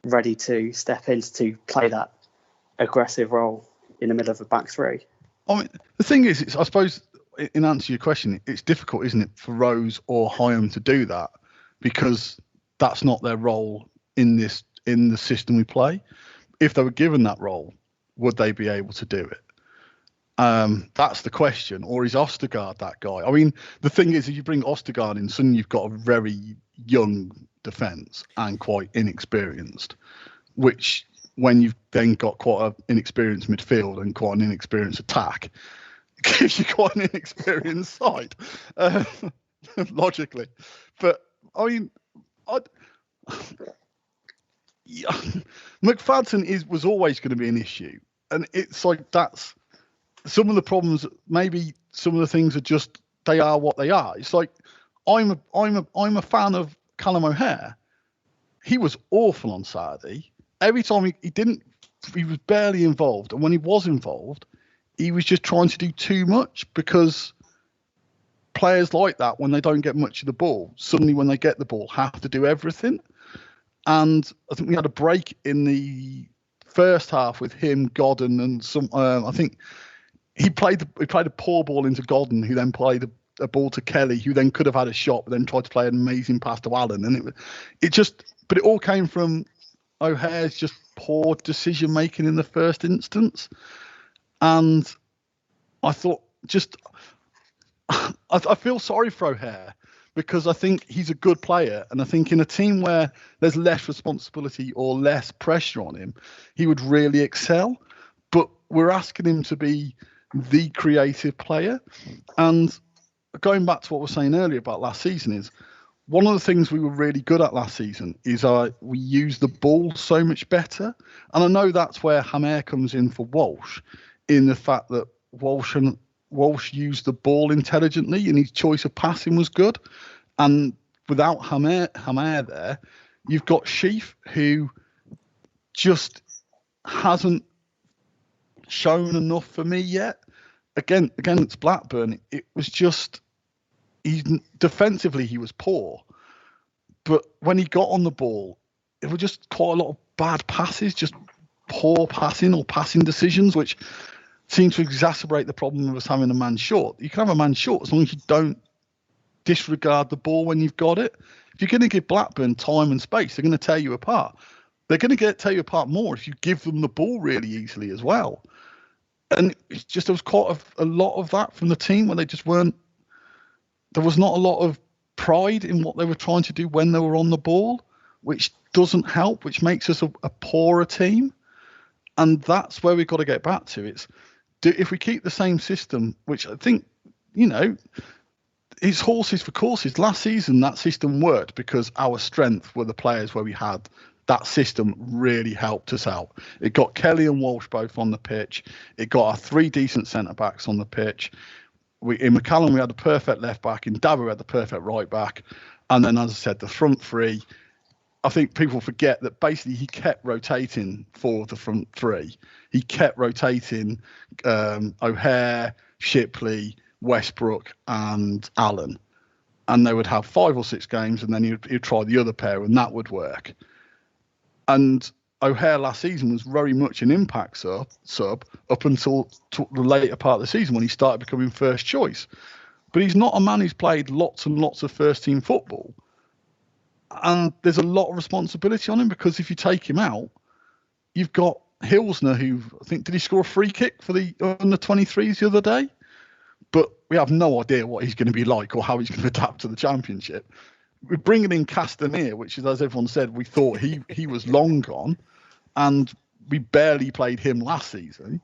ready to step in to play that aggressive role in the middle of a back three? I mean, the thing is, I suppose, in answer to your question, it's difficult, isn't it, for Rose or Hyam to do that, because that's not their role in the system we play. If they were given that role, would they be able to do it? That's the question. Or is Ostergaard that guy? I mean, the thing is, if you bring Ostergaard in, suddenly you've got a very young defence and quite inexperienced, which, when you've then got quite an inexperienced midfield and quite an inexperienced attack, gives you quite an inexperienced side, logically. But I mean, McFadden was always going to be an issue, and it's like that's some of the problems. Maybe some of the things are just they are what they are. It's like I'm a fan of Callum O'Hare. He was awful on Saturday. Every time he was barely involved, and when he was involved, he was just trying to do too much, because players like that, when they don't get much of the ball, suddenly when they get the ball, have to do everything. And I think we had a break in the first half with him, Godden, and some. I think he played a poor ball into Godden, who then played a ball to Kelly, who then could have had a shot, but then tried to play an amazing pass to Allen, and but it all came from O'Hare's just poor decision making in the first instance. And I thought, I feel sorry for O'Hare because I think he's a good player, and I think in a team where there's less responsibility or less pressure on him, he would really excel. But we're asking him to be the creative player. And going back to what we were saying earlier about last season is one of the things we were really good at last season is we used the ball so much better. And I know that's where Hamer comes in for Walsh, in the fact that Walsh used the ball intelligently and his choice of passing was good. And without Hamer there, you've got Sheaf, who just hasn't shown enough for me yet. Again, it's Blackburn. It was just defensively he was poor, but when he got on the ball, it was just quite a lot of bad passes, just poor passing or passing decisions, which seems to exacerbate the problem of us having a man short. You can have a man short as long as you don't disregard the ball when you've got it. If you're going to give Blackburn time and space, they're going to tear you apart. They're going to tear you apart more if you give them the ball really easily as well. And it's just there was quite a lot of that from the team where they just weren't. There was not a lot of pride in what they were trying to do when they were on the ball, which doesn't help, which makes us a poorer team. And that's where we've got to get back to. If we keep the same system, which I think, it's horses for courses. Last season, that system worked because our strength were the players where we had that system really helped us out. It got Kelly and Walsh both on the pitch. It got our 3 decent centre-backs on the pitch. In McCallum, we had the perfect left back. In Dabo, we had the perfect right back. And then, as I said, the front 3, I think people forget that basically he kept rotating for the front 3. He kept rotating O'Hare, Shipley, Westbrook and Allen. And they would have 5 or 6 games, and then he'd try the other pair, and that would work. And O'Hare last season was very much an impact sub up until the later part of the season when he started becoming first choice. But he's not a man who's played lots and lots of first team football. And there's a lot of responsibility on him because if you take him out, you've got Hilsner, who I think, did he score a free kick for the under 23s the other day? But we have no idea what he's going to be like or how he's going to adapt to the Championship. We're bringing in Kastanaissance, which is, as everyone said, we thought he was long gone, and we barely played him last season.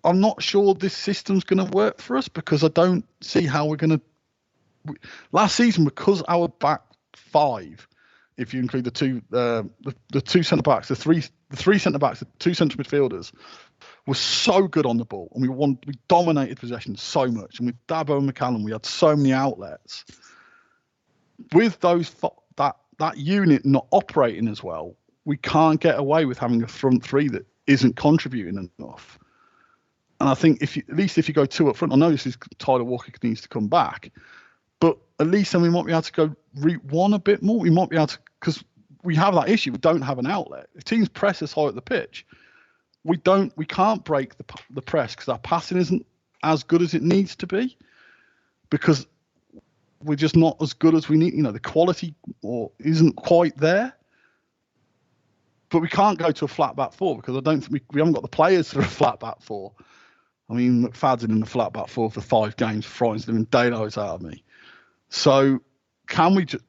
I'm not sure this system's going to work for us because I don't see how we're going to. Last season, because our back 5, if you include the two centre backs, the three centre backs, the 2 central midfielders, was so good on the ball, and we dominated possession so much. And with Dabo and McCallum, we had so many outlets. With that unit not operating as well, we can't get away with having a front 3 that isn't contributing enough. And I think at least if you go 2 up front, I know this is Tyler Walker needs to come back, but at least then we might be able to go route 1 a bit more. We might be able to, because we have that issue. We don't have an outlet. If teams press us high at the pitch, we can't break the press because our passing isn't as good as it needs to be because we're just not as good as we need. The quality isn't quite there. But we can't go to a flat back 4 because I don't think we haven't got the players for a flat back 4. I mean, McFadden in the flat back 4 for 5 games frightens the daylights out of me. So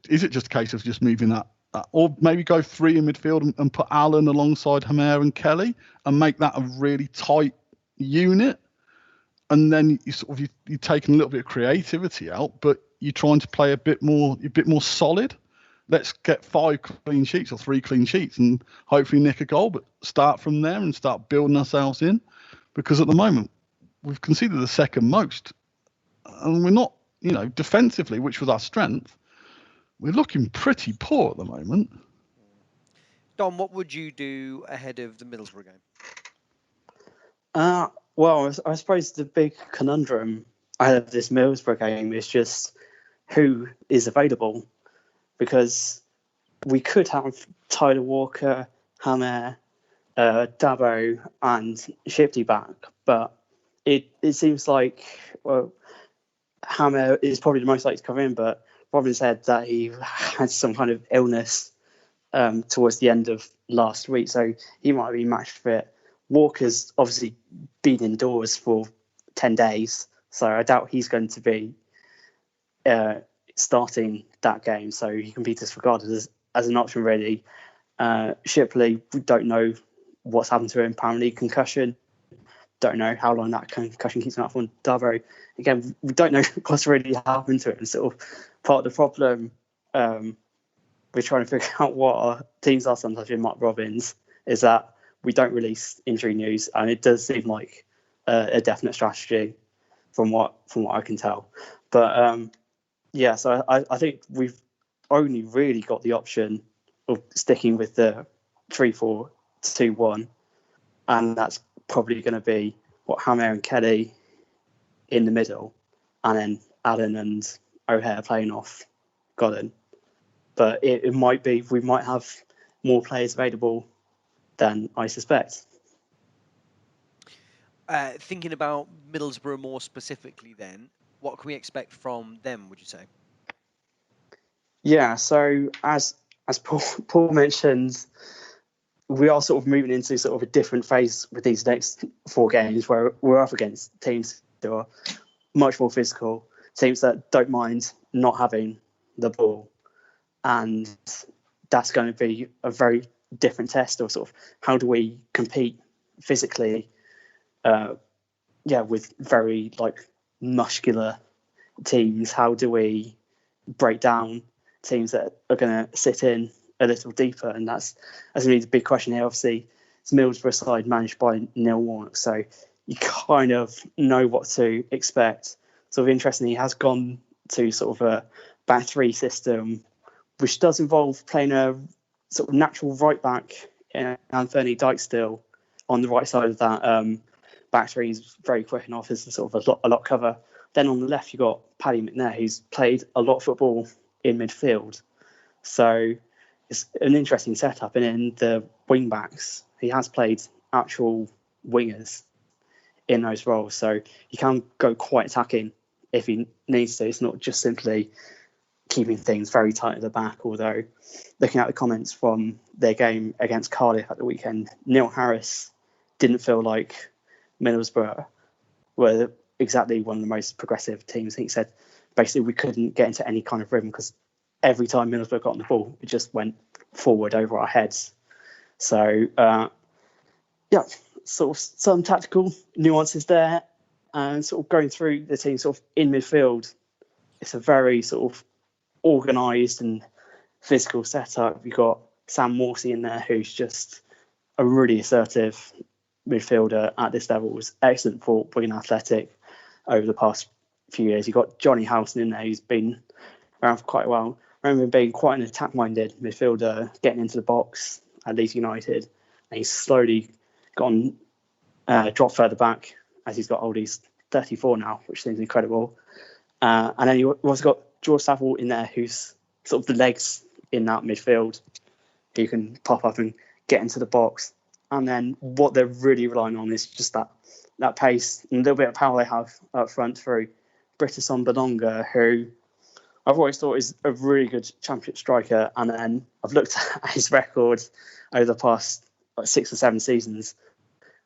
is it just a case of just moving that? Or maybe go 3 in midfield and put Allen alongside Hamer and Kelly and make that a really tight unit. And then you're taking a little bit of creativity out, but you're trying to play a bit more solid. Let's get 5 clean sheets or 3 clean sheets and hopefully nick a goal, but start from there and start building ourselves in. Because at the moment, we've conceded the second most. And we're not, defensively, which was our strength, we're looking pretty poor at the moment. Dom, what would you do ahead of the Middlesbrough game? Well, I suppose the big conundrum ahead of this Middlesbrough game is just who is available. Because we could have Tyler Walker, Hamer, Dabo and Shipley back, but it seems like, Hamer is probably the most likely to come in, but Robin said that he had some kind of illness towards the end of last week, so he might be match fit. Walker's obviously been indoors for 10 days, So I doubt he's going to be starting that game. So he can be disregarded as an option, really. Shipley, we don't know what's happened to him. Apparently, concussion. Don't know how long that concussion keeps him out from Darbo. Again, we don't know what's really happened to him. Sort of part of the problem we're trying to figure out what our teams are sometimes with Mark Robbins is that we don't release injury news, and it does seem like a definite strategy from what I can tell. But so I think we've only really got the option of sticking with the 3-4-2-1, and that's probably going to be Hammer and Kelly in the middle, and then Allen and O'Hare playing off Godden. But it might be we might have more players available than I suspect. Thinking about Middlesbrough more specifically, then, what can we expect from them? Would you say? Yeah. So as Paul mentioned, we are sort of moving into sort of a different phase with these next 4 games, where we're up against teams that are much more physical, teams that don't mind not having the ball, and that's going to be a very different test of sort of how do we compete physically, with very muscular teams. How do we break down teams that are going to sit in a little deeper? And that's really the big question here. Obviously, it's Middlesbrough side managed by Neil Warnock, so you kind of know what to expect. Sort of interesting, he has gone to sort of a back 3 system, which does involve playing a sort of natural right back, Anthony Dijkstill, on the right side of that back 3. He's very quick enough as sort of a lot cover. Then on the left, you've got Paddy McNair, who's played a lot of football in midfield. So it's an interesting setup. And in the wing backs, he has played actual wingers in those roles. So he can go quite attacking if he needs to. It's not just simply keeping things very tight at the back. Although, looking at the comments from their game against Cardiff at the weekend, Neil Harris didn't feel like Middlesbrough were exactly one of the most progressive teams. He said basically we couldn't get into any kind of rhythm because every time Middlesbrough got on the ball, it just went forward over our heads. So, sort of some tactical nuances there, and sort of going through the team sort of in midfield. It's a very sort of organised and physical setup. You've got Sam Morsey in there, who's just a really assertive midfielder at this level. Was excellent for Wigan Athletic over the past few years. You've got Johnny Howson in there, who's been around for quite a while. I remember him being quite an attack-minded midfielder, getting into the box at Leeds United, and he's slowly gone dropped further back as he's got older. He's 34 now, which seems incredible. And then you've also got George Saville in there, who's sort of the legs in that midfield, who can pop up and get into the box. And then what they're really relying on is just that pace and a little bit of power they have up front through Brittason Bononga, who I've always thought is a really good championship striker. And then I've looked at his record over the past 6 or 7 seasons,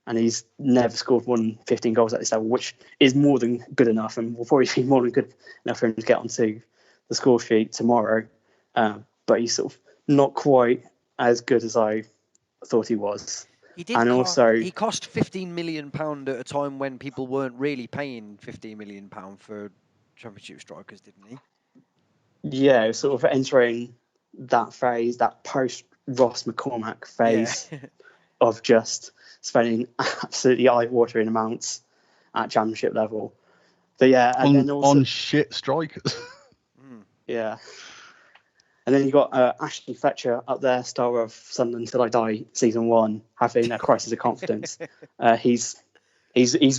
and he's never scored more than 15 goals at this level, which is more than good enough, and will probably be more than good enough for him to get onto the score sheet tomorrow. But he's sort of not quite as good as I thought he was. He did. And also, he cost £15 million at a time when people weren't really paying £15 million for championship strikers, didn't he? Yeah, sort of entering that phase, that post Ross McCormack phase of just spending absolutely eye-watering amounts at championship level. But yeah, and then also on shit strikers. Yeah. And then you got Ashley Fletcher up there, star of Sunderland Till I Die season 1, having a crisis of confidence. He's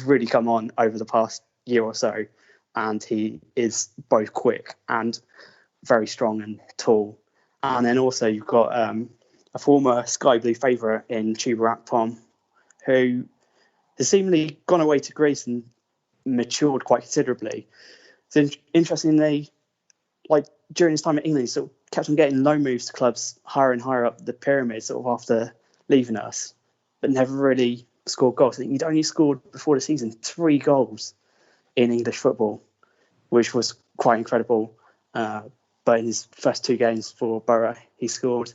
really come on over the past year or so, and he is both quick and very strong and tall. And then also you've got a former Sky Blue favourite in Chuba Akpom, who has seemingly gone away to Greece and matured quite considerably. So interestingly, like during his time at England, he sort of kept on getting loan moves to clubs higher and higher up the pyramid, sort of after leaving us, but never really scored goals. I think he'd only scored before the season 3 goals in English football, which was quite incredible. But in his first 2 games for Borough, he scored,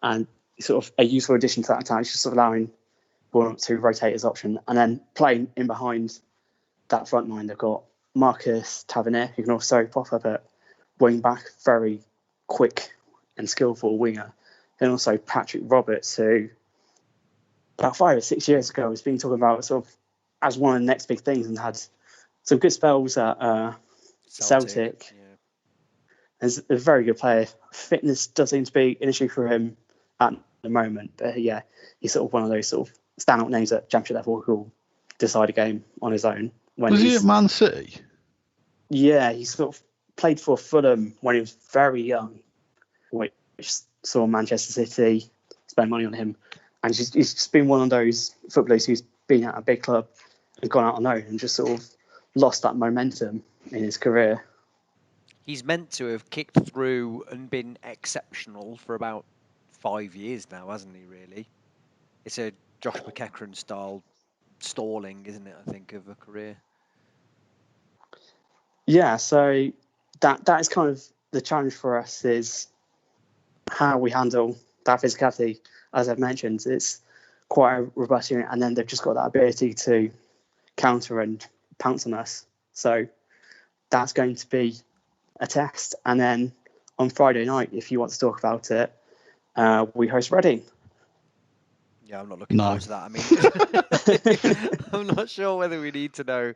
and sort of a useful addition to that attack, just sort of allowing Bournemouth to rotate his option, and then playing in behind that front line. They've got Marcus Tavernier, who can also pop up at wing back, very quick and skillful winger, and also Patrick Roberts, who about 5 or 6 years ago was being talking about sort of as one of the next big things, and had some good spells at Celtic. Yeah. He's a very good player. Fitness does seem to be an issue for him at the moment, but yeah, he's sort of one of those sort of standout names at Championship level who will decide a game on his own. Was he at Man City? Yeah, he sort of played for Fulham when he was very young, which saw Manchester City spend money on him. And he's just been one of those footballers who's been at a big club and gone out on loan and just sort of lost that momentum in his career. He's meant to have kicked through and been exceptional for about 5 years now, hasn't he, really? It's a Josh McEachran style stalling, isn't it, I think, of a career. Yeah, so that is kind of the challenge for us, is how we handle that physicality. As I've mentioned, it's quite a robust unit, and then they've just got that ability to counter and pounce on us. So that's going to be a test. And then on Friday night, if you want to talk about it, we host Reading. Yeah, I'm not looking forward to that. I mean, I'm not sure whether we need to know.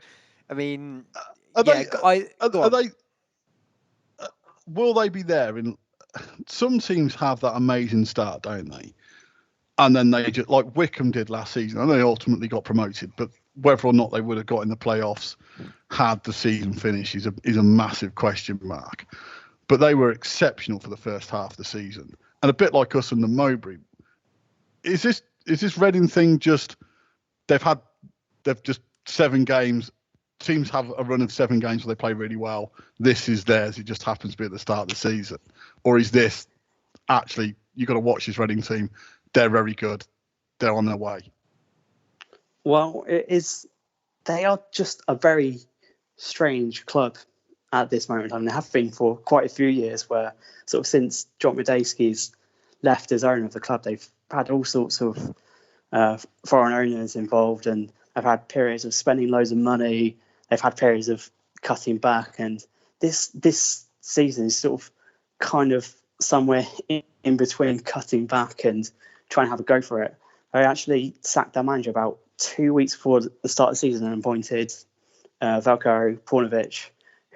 I mean, will they be there? Some teams have that amazing start, don't they? And then they just, like Wickham did last season, and they ultimately got promoted. But whether or not they would have got in the playoffs had the season finished is a massive question mark. But they were exceptional for the first half of the season, and a bit like us and the Mowbray. Is this Reading thing just they've just 7 games? Teams have a run of 7 games where they play really well. This is theirs. It just happens to be at the start of the season, or is this actually you've got to watch this Reading team? They're very good. They're on their way. Well, it is. They are just a very strange club at this moment. I mean, they have been for quite a few years, where sort of since John Medeski's left as owner of the club, they've had all sorts of foreign owners involved, and they've had periods of spending loads of money. They've had periods of cutting back, and this season is sort of kind of somewhere in between cutting back and trying to have a go for it. They actually sacked their manager about 2 weeks before the start of the season and appointed Veljko Paunovic,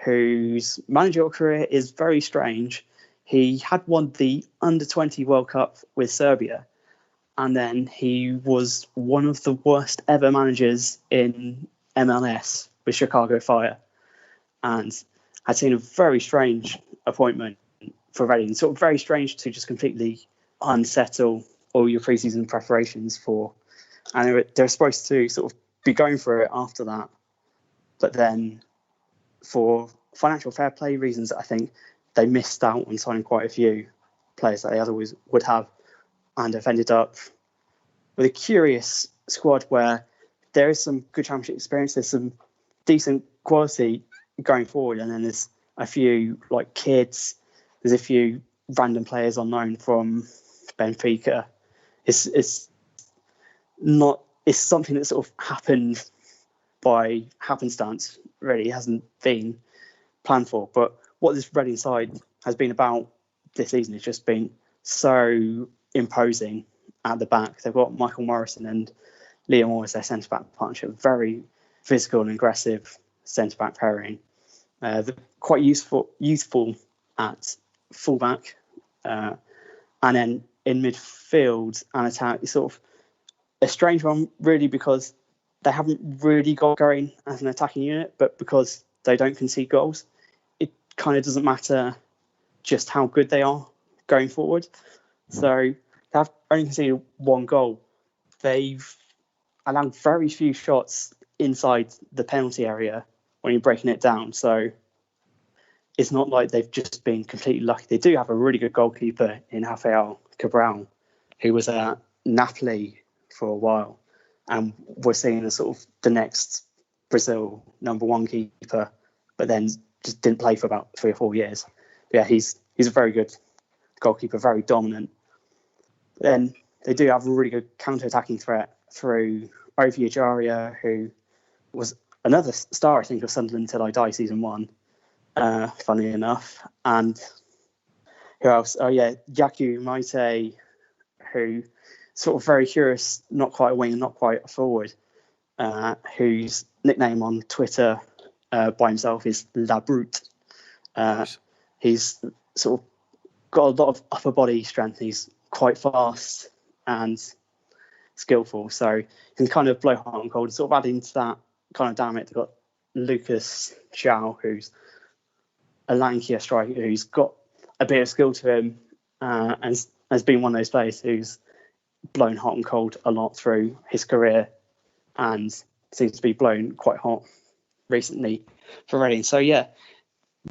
whose managerial career is very strange. He had won the Under-20 World Cup with Serbia, and then he was one of the worst ever managers in MLS with Chicago Fire, and had seen a very strange appointment for Reading. Sort of very strange to just completely unsettle all your pre-season preparations for. And they're supposed to sort of be going for it after that. But then for financial fair play reasons, I think they missed out on signing quite a few players that they otherwise would have, and have ended up with a curious squad where there is some good championship experience, there's some decent quality going forward, and then there's a few like kids, there's a few random players on loan from Benfica. It's something that sort of happened by happenstance, really. It hasn't been planned for. But what this Reading side has been about this season has just been so imposing at the back. They've got Michael Morrison and Liam Moore as their centre-back partnership. Very physical and aggressive centre-back pairing. They're quite youthful at full-back. And then in midfield and attack, it's sort of a strange one, really, because they haven't really got going as an attacking unit, but because they don't concede goals, it kind of doesn't matter just how good they are going forward. So they have only conceded 1 goal. They've allowed very few shots inside the penalty area when you're breaking it down. So it's not like they've just been completely lucky. They do have a really good goalkeeper in Rafael Cabral, who was at Napoli for a while, and we're seeing as sort of the next Brazil #1 keeper, but then just didn't play for about 3 or 4 years. But yeah, he's a very good goalkeeper, very dominant. But then they do have a really good counter-attacking threat through Ovie Ejaria, who was another star, I think, of Sunderland Till I Die season 1, funnily enough. And who else? Oh yeah, Yaku Maite, who sort of very curious, not quite a wing, not quite a forward, whose nickname on Twitter by himself is La Brute. Nice. He's sort of got a lot of upper body strength. He's quite fast and skillful, so he can kind of blow hot and cold. Sort of adding to that kind of dynamic, they've got Lucas Shaw, who's a lankier striker who's got a bit of skill to him, and has been one of those players who's blown hot and cold a lot through his career, and seems to be blown quite hot recently for Reading. So yeah,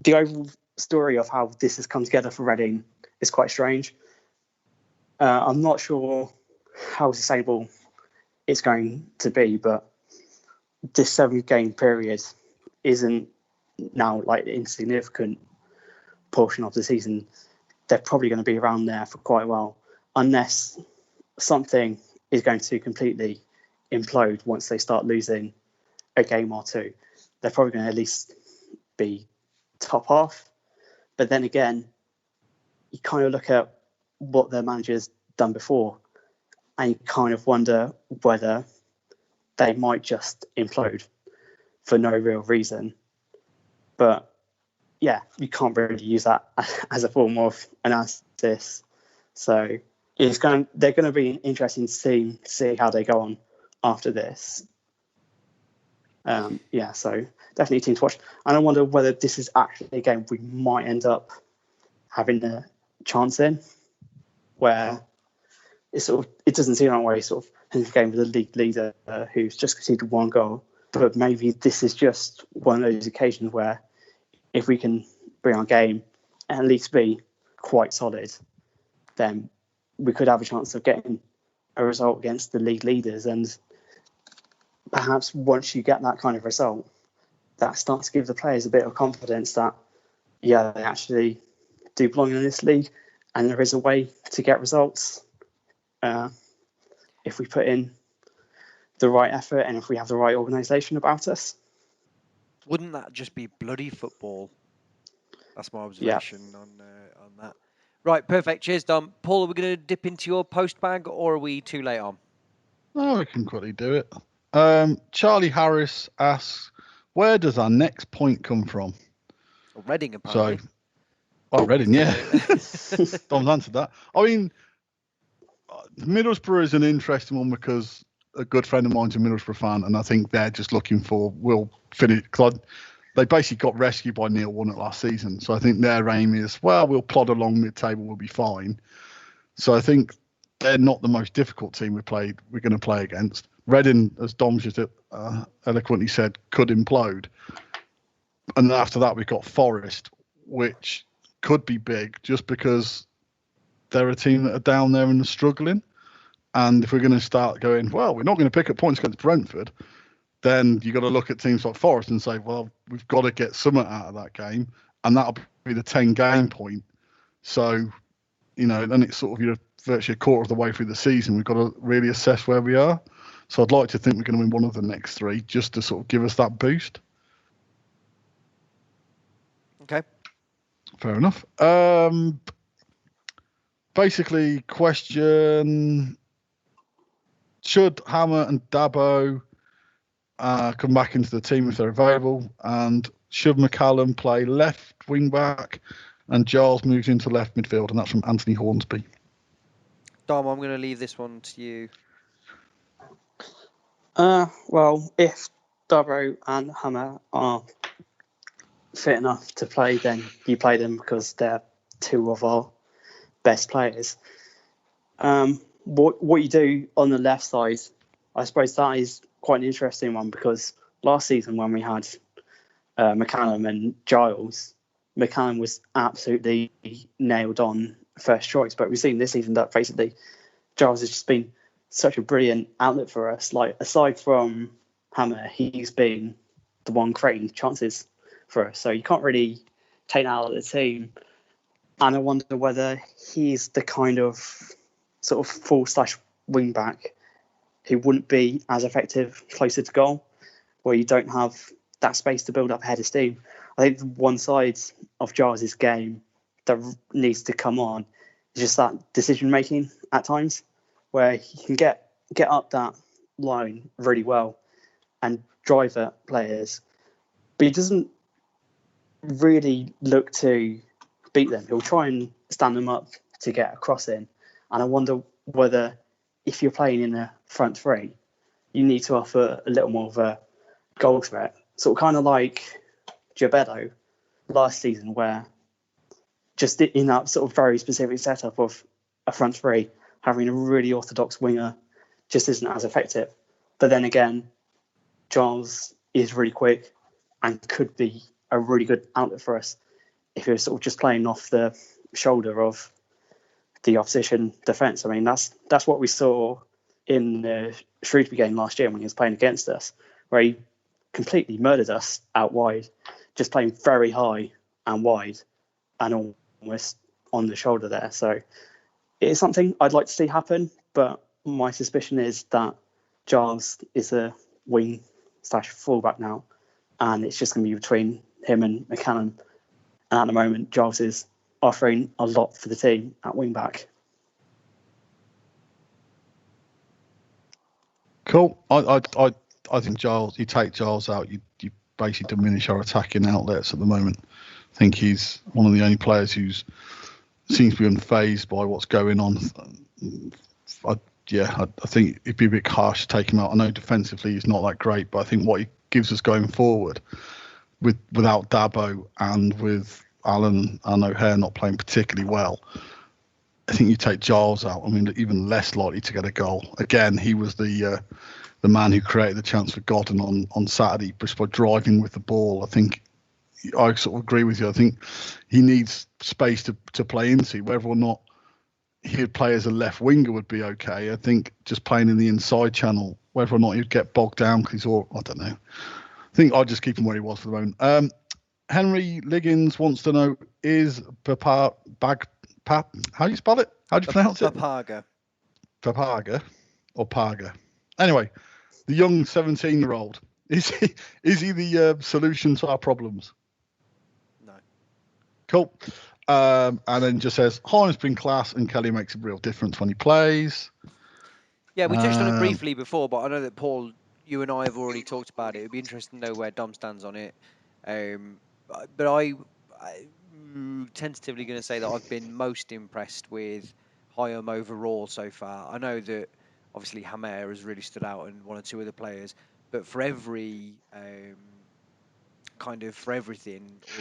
the overall story of how this has come together for Reading is quite strange. I'm not sure how sustainable it's going to be, but this 7-game period isn't now like an insignificant portion of the season. They're probably going to be around there for quite a while, unless something is going to completely implode once they start losing a game or two. They're probably going to at least be top half. But then again, you kind of look at what their manager's done before, and you kind of wonder whether they might just implode for no real reason. But yeah, you can't really use that as a form of analysis. So they're going to be interesting to see how they go on after this. Yeah, so definitely a team to watch. And I wonder whether this is actually a game we might end up having a chance in, where it doesn't seem that way. Sort of in the game with a league leader who's just conceded 1 goal, but maybe this is just one of those occasions where if we can bring our game and at least be quite solid, then we could have a chance of getting a result against the league leaders. And perhaps once you get that kind of result, that starts to give the players a bit of confidence that, yeah, they actually do belong in this league and there is a way to get results if we put in the right effort and if we have the right organisation about us. Wouldn't that just be bloody football? That's my observation on that. Right, perfect. Cheers, Dom. Paul, are we going to dip into your post bag, or are we too late on? Oh, we can quickly do it. Charlie Harris asks, where does our next point come from? Well, Reading, apparently. Reading, yeah. Dom's answered that. I mean, Middlesbrough is an interesting one because a good friend of mine's a Middlesbrough fan, and I think they're just looking for we'll finish. Cause they basically got rescued by Neil Warnock last season, so I think their aim is we'll plod along mid-table, we'll be fine. So I think they're not the most difficult team we're going to play against. Reading, as Dom just eloquently said, could implode, and then after that we've got Forest, which could be big just because they're a team that are down there and struggling. And if we're going to start going, well, we're not going to pick up points against Brentford, then you've got to look at teams like Forest and say, well, we've got to get something out of that game. And that'll be the 10-game point. So, then it's sort of you're virtually a quarter of the way through the season. We've got to really assess where we are. So I'd like to think we're going to win one of the next 3 just to sort of give us that boost. Okay. Fair enough. Basically, question... Should Hammer and Dabo come back into the team if they're available? And should McCallum play left wing back and Giles moves into left midfield? And that's from Anthony Hornsby. Dom, I'm going to leave this one to you. Well, if Dabo and Hammer are fit enough to play, then you play them because they're 2 of our best players. What you do on the left side, I suppose that is quite an interesting one, because last season when we had McCallum and Giles, McCallum was absolutely nailed on first choice, but we've seen this season that basically Giles has just been such a brilliant outlet for us. Like, aside from Hammer, he's been the one creating chances for us. So you can't really take that out of the team. And I wonder whether he's the kind of sort of full/wing back who wouldn't be as effective closer to goal, where you don't have that space to build up a head of steam. I think one side of Giles' game that needs to come on is just that decision making at times, where he can get up that line really well and drive at players, but he doesn't really look to beat them. He'll try and stand them up to get a cross in. And I wonder whether, if you're playing in a front three, you need to offer a little more of a goal threat. Sort of kind of like Gebedo last season, where just in that sort of very specific setup of a front three, having a really orthodox winger just isn't as effective. But then again, Giles is really quick and could be a really good outlet for us if he was sort of just playing off the shoulder of the opposition defence. I mean, that's what we saw in the Shrewsbury game last year when he was playing against us, where he completely murdered us out wide, just playing very high and wide and almost on the shoulder there. So it is something I'd like to see happen, but my suspicion is that Giles is a wing/fullback now, and it's just going to be between him and McCallum. And at the moment, Giles is offering a lot for the team at wing back. Cool. I think Giles. You take Giles out, you basically diminish our attacking outlets at the moment. I think he's one of the only players who's seems to be unfazed by what's going on. I think it'd be a bit harsh to take him out. I know defensively he's not that great, but I think what he gives us going forward, without Dabo and with Allen and O'Hare not playing particularly well, I think you take Giles out. I mean, even less likely to get a goal. Again, he was the man who created the chance for Godden on Saturday just by driving with the ball. I think I sort of agree with you. I think he needs space to play into. Whether or not he'd play as a left winger would be okay. I think just playing in the inside channel, whether or not he'd get bogged down because I don't know. I think I'd just keep him where he was for the moment. Henry Liggins wants to know, is how do you spell it? How do you pronounce it? Papaga or Paga. Anyway, the young 17-year-old, is he the solution to our problems? No. Cool. And then just says, Heim's been class and Kelly makes a real difference when he plays. Yeah, we touched on it briefly before, but I know that Paul, you and I have already talked about it. It'd be interesting to know where Dom stands on it. But I'm tentatively going to say that I've been most impressed with Hyam overall so far. I know that obviously Hamer has really stood out and one or two other players, but for everything, all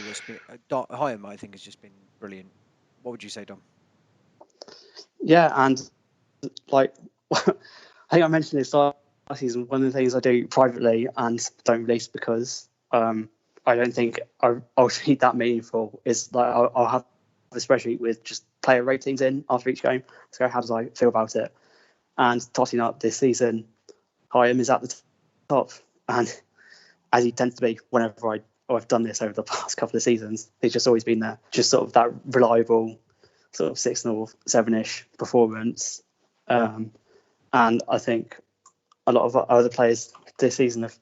that's been Hyam, I think, has just been brilliant. What would you say, Dom? Yeah, and like I think I mentioned this last season. One of the things I do privately and don't release because I don't think I'll see that meaningful is like I'll have a spreadsheet with just player ratings in after each game to go, how does I feel about it? And totting up this season, Hyam is at the top, and as he tends to be whenever I've done this over the past couple of seasons, he's just always been there, just sort of that reliable sort of 6-0, 7-ish performance. And I think a lot of other players this season have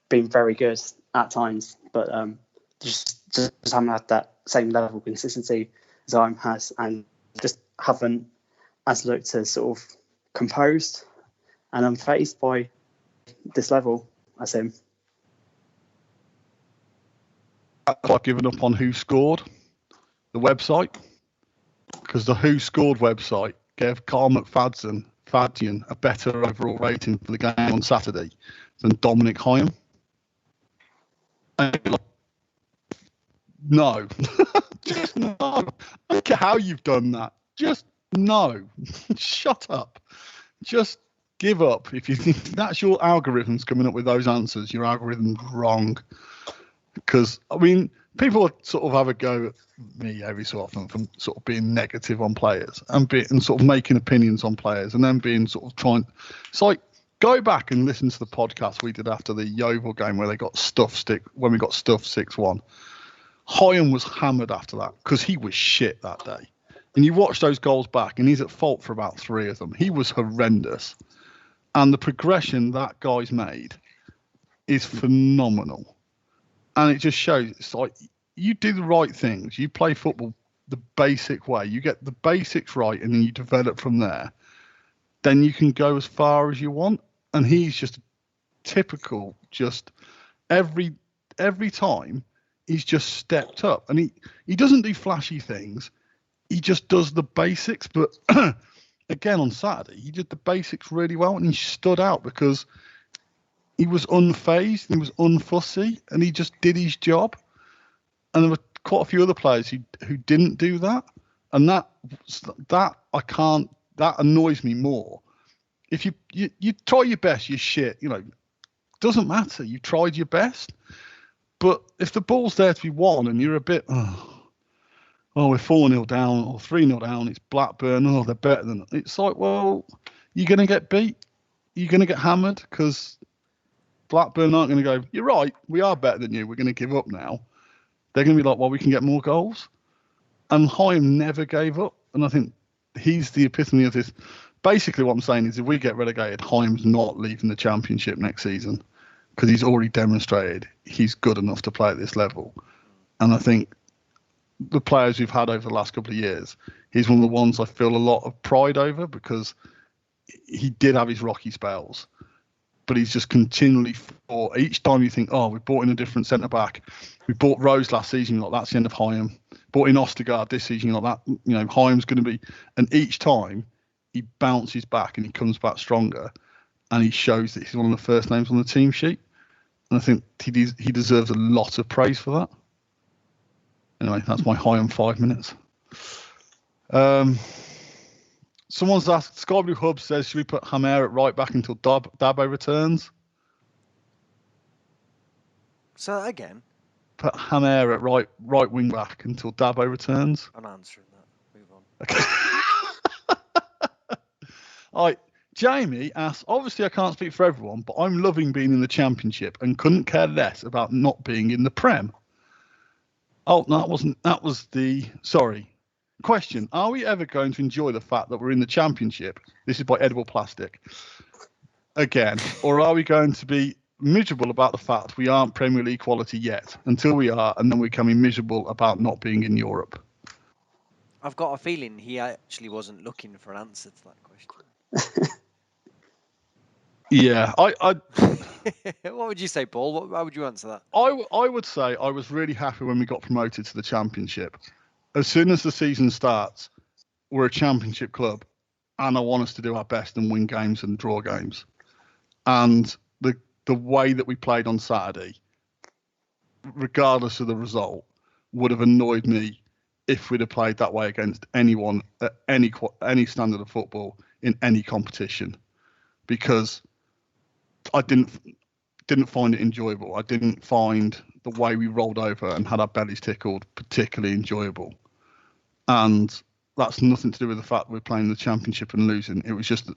been very good at times, but just haven't had that same level of consistency as Hyam has, and just haven't as looked as sort of composed and unfazed by this level as him. I've given up on Who Scored, the website, because the Who Scored website gave Carl McFadden a better overall rating for the game on Saturday than Dominic Hyam. No. Just no. I don't care how you've done that. Just no. Shut up. Just give up. If you think that's your algorithm's coming up with those answers, your algorithm's wrong. Because, I mean, people sort of have a go at me every so often from sort of being negative on players and sort of making opinions on players and then being sort of trying. It's like, Go back and listen to the podcast we did after the Yeovil game where they got when we got stuffed 6-1. Hyam was hammered after that because he was shit that day. And you watch those goals back and he's at fault for about 3 of them. He was horrendous. And the progression that guy's made is phenomenal. And it just shows, it's like, you do the right things. You play football the basic way. You get the basics right and then you develop from there. Then you can go as far as you want. And he's just typical, just every time he's just stepped up. And he doesn't do flashy things. He just does the basics. But again, on Saturday, he did the basics really well and he stood out because he was unfazed, he was unfussy, and he just did his job. And there were quite a few other players who didn't do that. And that annoys me more. If you try your best, you're shit. Doesn't matter. You tried your best. But if the ball's there to be won and you're a bit, we're 4-0 down or 3-0 down, it's Blackburn, they're better than... It's like, well, you're going to get beat. You're going to get hammered because Blackburn aren't going to go, you're right, we are better than you, we're going to give up now. They're going to be like, well, we can get more goals. And Hyam never gave up. And I think he's the epitome of this. Basically, what I'm saying is if we get relegated, Hyam's not leaving the Championship next season because he's already demonstrated he's good enough to play at this level. And I think the players we've had over the last couple of years, he's one of the ones I feel a lot of pride over because he did have his rocky spells. But he's just continually fought. Each time you think, we brought in a different centre-back. We bought Rose last season, that's the end of Hyam. Bought in Ostergaard this season, Hyam's going to be... And each time, he bounces back and he comes back stronger. And he shows that he's one of the first names on the team sheet. And I think he deserves a lot of praise for that. Anyway, that's my Hyam 5 minutes. Someone's asked, Sky Blue Hub says, should we put Hamer at right back until Dabo returns? So that again? Put Hamer at right wing back until Dabo returns. I'm answering that. Move on. Okay. All right. Jamie asks, obviously I can't speak for everyone, but I'm loving being in the Championship and couldn't care less about not being in the Prem. Oh, that was the, sorry. Question, are we ever going to enjoy the fact that we're in the Championship? This is by Edible Plastic. Again, or are we going to be miserable about the fact we aren't Premier League quality yet, until we are, and then we're becoming miserable about not being in Europe? I've got a feeling he actually wasn't looking for an answer to that question. Yeah, I what would you say, Paul? How would you answer that? I would say I was really happy when we got promoted to the Championship. As soon as the season starts, we're a Championship club, and I want us to do our best and win games and draw games. And the way that we played on Saturday, regardless of the result, would have annoyed me if we'd have played that way against anyone at any standard of football in any competition, because I didn't find it enjoyable. I didn't find the way we rolled over and had our bellies tickled particularly enjoyable. And that's nothing to do with the fact we're playing the Championship and losing. It was just,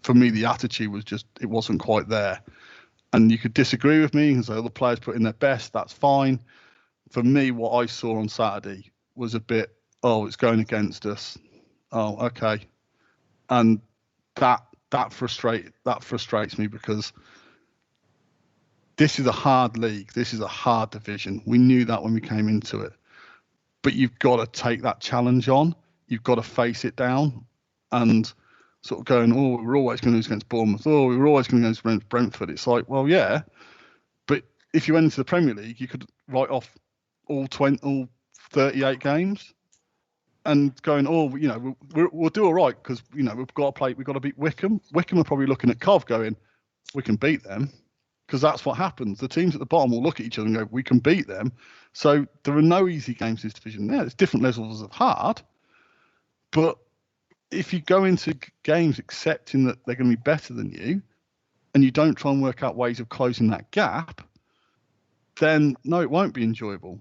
for me, the attitude was just, it wasn't quite there. And you could disagree with me and say, the players put in their best, that's fine. For me, what I saw on Saturday was a bit, it's going against us. Oh, okay. And that frustrates me because this is a hard league. This is a hard division. We knew that when we came into it. But you've got to take that challenge on. You've got to face it down and sort of going, we're always going to lose against Bournemouth. We were always going to lose against Brentford. It's like, well, yeah. But if you went into the Premier League, you could write off all 38 games and going, we'll do all right because, we've got to beat Wickham. Wickham are probably looking at Cov going, we can beat them. Because that's what happens. The teams at the bottom will look at each other and go, we can beat them. So there are no easy games in this division. Yeah, there's different levels of hard. But if you go into games accepting that they're going to be better than you, and you don't try and work out ways of closing that gap, then no, it won't be enjoyable.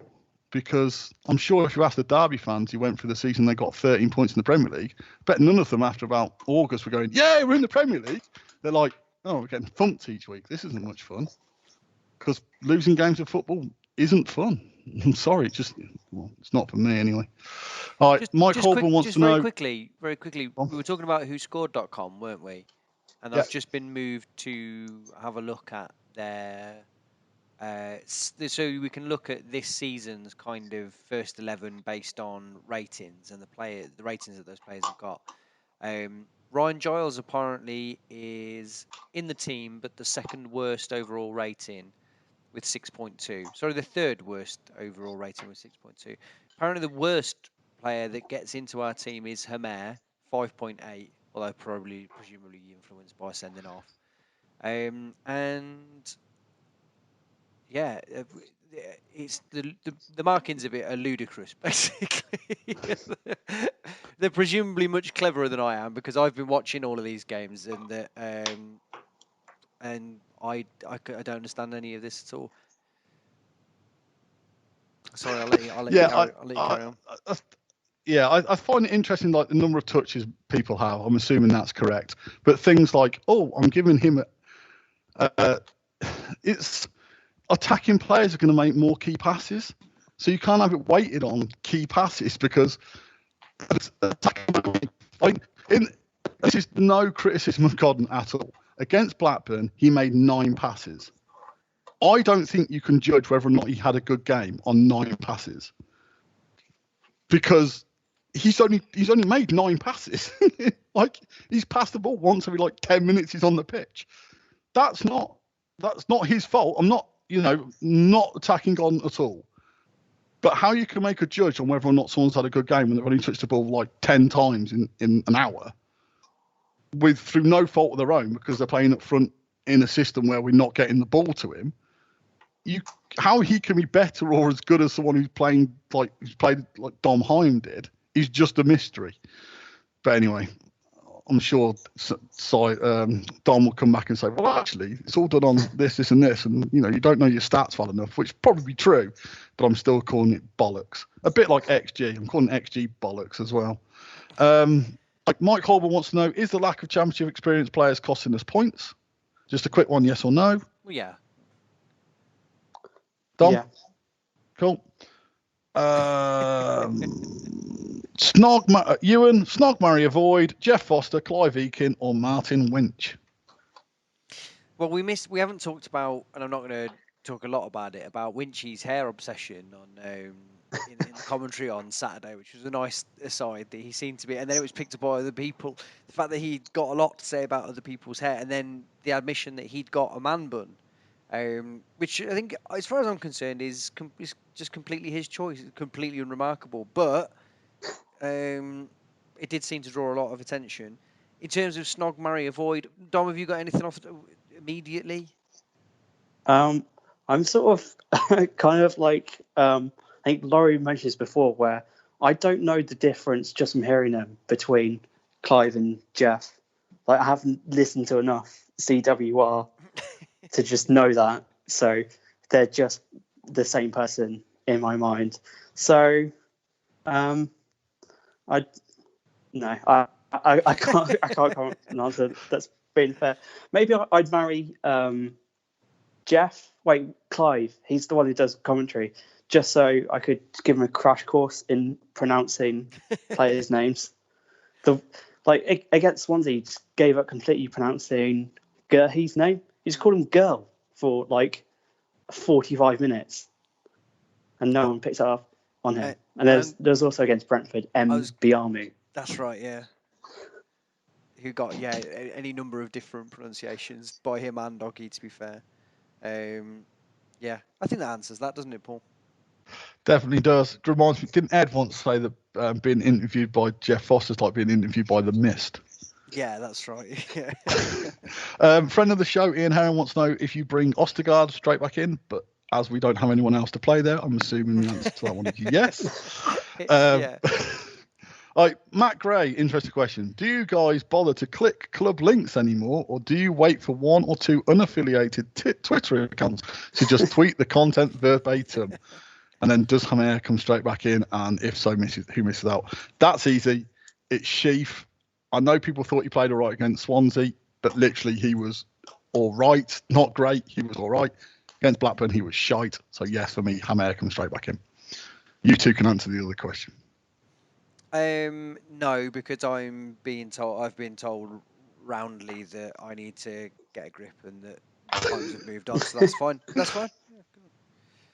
Because I'm sure if you ask the Derby fans who went through the season, they got 13 points in the Premier League, bet none of them after about August were going, yeah, we're in the Premier League. They're like, Oh, we're getting thumped each week. This isn't much fun. Because losing games of football isn't fun. I'm sorry, it's not for me anyway. All right, Mike Holborn wants to know. Very quickly, On. we were talking about whoscored.com, weren't we? And I've just been moved to have a look at their. So we can look at this season's kind of first 11 based on ratings and the ratings that those players have got. Ryan Giles apparently is in the team, but the second worst overall rating with 6.2. Sorry, the third worst overall rating with 6.2. Apparently, the worst player that gets into our team is Hamer, 5.8, although presumably influenced by sending off. And yeah, it's the markings of it are ludicrous, basically. They're presumably much cleverer than I am because I've been watching all of these games and I don't understand any of this at all. Sorry, I'll let you carry on. I find it interesting, like the number of touches people have. I'm assuming that's correct, but things like, I'm giving him it's attacking players are going to make more key passes, so you can't have it weighted on key passes because this is no criticism of Godden at all. Against Blackburn, he made 9 passes. I don't think you can judge whether or not he had a good game on 9 passes because he's only made 9 passes. Like, he's passed the ball once every 10 minutes he's on the pitch. That's not his fault. I'm not attacking on at all. But how you can make a judge on whether or not someone's had a good game when they've only touched the ball 10 times in an hour through no fault of their own because they're playing up front in a system where we're not getting the ball to him. How he can be better or as good as someone who's played like Dom Heim did is just a mystery. But anyway, I'm sure Dom will come back and say, well, actually, it's all done on this, and this, and you don't know your stats well enough, which is probably true, but I'm still calling it bollocks. A bit like XG. I'm calling XG bollocks as well. Like Mike Holborn wants to know, is the lack of championship experience players costing us points? Just a quick one, yes or no? Well, yeah. Dom? Yeah. Cool. Ewan, Snog, Murray, Avoid, Jeff Foster, Clive Eakin, or Martin Winch? Well, we haven't talked about, and I'm not going to talk a lot about it, about Winchy's hair obsession on in the commentary on Saturday, which was a nice aside that he seemed to be, and then it was picked up by other people. The fact that he'd got a lot to say about other people's hair, and then the admission that he'd got a man bun. Which I think, as far as I'm concerned, is just completely his choice, completely unremarkable. But it did seem to draw a lot of attention. In terms of Snog, Marry, Avoid, Dom, have you got anything off immediately? I'm sort of kind of like I think Laurie mentioned this before, where I don't know the difference just from hearing them between Clive and Jeff. Like, I haven't listened to enough CWR to just know that. So they're just the same person in my mind. So I can't comment an answer that's been fair. Maybe I'd marry Clive. He's the one who does commentary, just so I could give him a crash course in pronouncing players' names. Against Swansea, he just gave up completely pronouncing Gurhey's name. He just called him Girl for 45 minutes, and no one picked up on him. And there's also against Brentford, Biamu. That's right, yeah. Who got any number of different pronunciations by him and Doggy, to be fair. Yeah, I think that answers that, doesn't it, Paul? Definitely does. It reminds me, didn't Ed once say that being interviewed by Jeff Foster's like being interviewed by The Mist? Yeah, that's right. Yeah. Friend of the show, Ian Herron, wants to know if you bring Ostergaard straight back in, but as we don't have anyone else to play there, I'm assuming the answer to that one is yes. Yeah. Matt Gray, interesting question. Do you guys bother to click club links anymore, or do you wait for 1 or 2 unaffiliated Twitter accounts to just tweet the content verbatim? And then does Hamer come straight back in? And if so, who misses out? That's easy. It's Sheaf. I know people thought he played all right against Swansea, but literally he was all right, not great. He was all right. Against Blackburn, he was shite. So yes, for me, Hamer comes straight back in. You two can answer the other question. No, because I've been told roundly that I need to get a grip and that times have moved on. So that's fine. That's fine. Yeah, cool.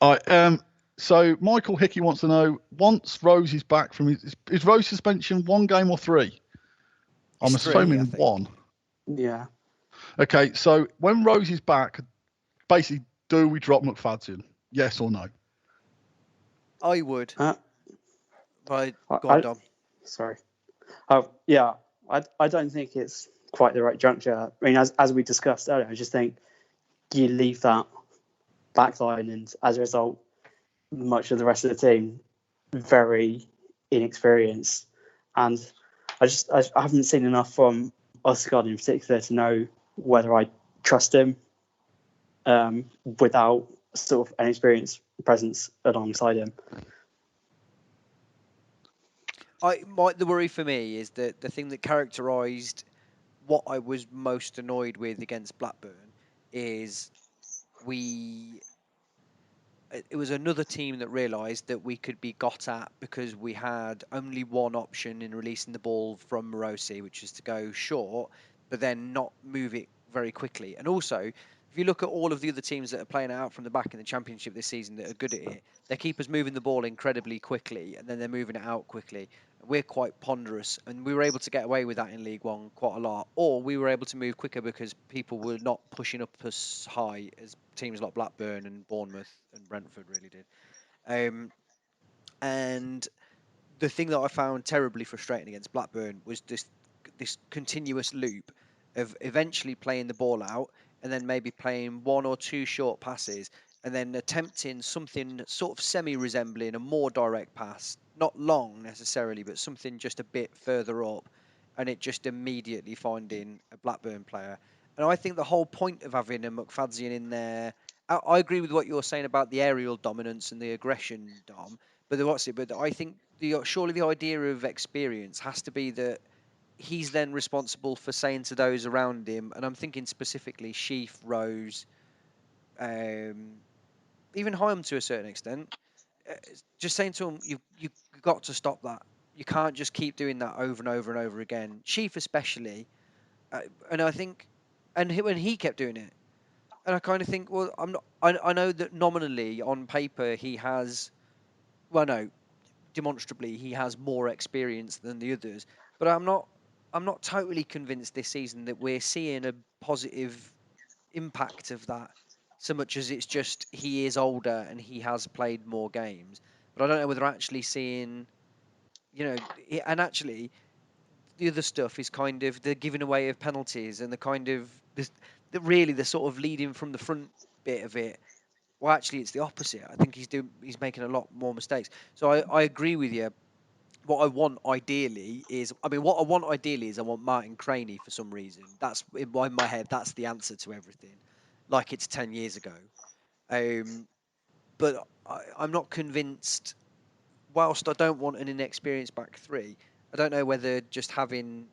All right. So Michael Hickey wants to know: once Rose is back from is Rose suspension 1 game or 3? I'm It's 3, I assuming think. 1. Yeah. Okay. So when Rose is back, basically, do we drop McFadzean? Yes or no? I would. Uh, But go on, I, Dom. sorry. Yeah. I don't think it's quite the right juncture. I mean, as we discussed earlier, I just think you leave that backline, and as a result, much of the rest of the team very inexperienced. And I haven't seen enough from Oscar in particular to know whether I trust him without sort of an experienced presence alongside him. The worry for me is that the thing that characterised what I was most annoyed with against Blackburn is we. It was another team that realised that we could be got at because we had only one option in releasing the ball from Morosi, which is to go short, but then not move it very quickly. And also, if you look at all of the other teams that are playing out from the back in the Championship this season that are good at it, their keepers moving the ball incredibly quickly, and then they're moving it out quickly. We're quite ponderous, and we were able to get away with that in League One quite a lot. Or we were able to move quicker because people were not pushing up as high as teams like Blackburn and Bournemouth and Brentford really did. And the thing that I found terribly frustrating against Blackburn was this continuous loop of eventually playing the ball out and then maybe playing 1 or 2 short passes and then attempting something sort of semi-resembling a more direct pass, not long necessarily, but something just a bit further up, and it just immediately finding a Blackburn player. And I think the whole point of having a McFadzean in there, I agree with what you're saying about the aerial dominance and the aggression, Dom. But I think surely the idea of experience has to be that he's then responsible for saying to those around him, and I'm thinking specifically Sheaf, Rose, even Hyam to a certain extent, just saying to him, you've got to stop that. You can't just keep doing that over and over and over again. Sheaf especially, and I think, when he kept doing it, and I kind of think, well, I'm not. I know that nominally on paper he has, well, no, demonstrably he has more experience than the others. But I'm not totally convinced this season that we're seeing a positive impact of that so much as it's just he is older and he has played more games. But I don't know whether actually seeing, and actually the other stuff is kind of the giving away of penalties and the kind of really the sort of leading from the front bit of it. Well, actually, it's the opposite. I think he's making a lot more mistakes. So I agree with you. What I want ideally is, I want Martin Craney for some reason. That's in my head. That's the answer to everything, like it's 10 years ago. But I'm not convinced. Whilst I don't want an inexperienced back three, I don't know whether just having.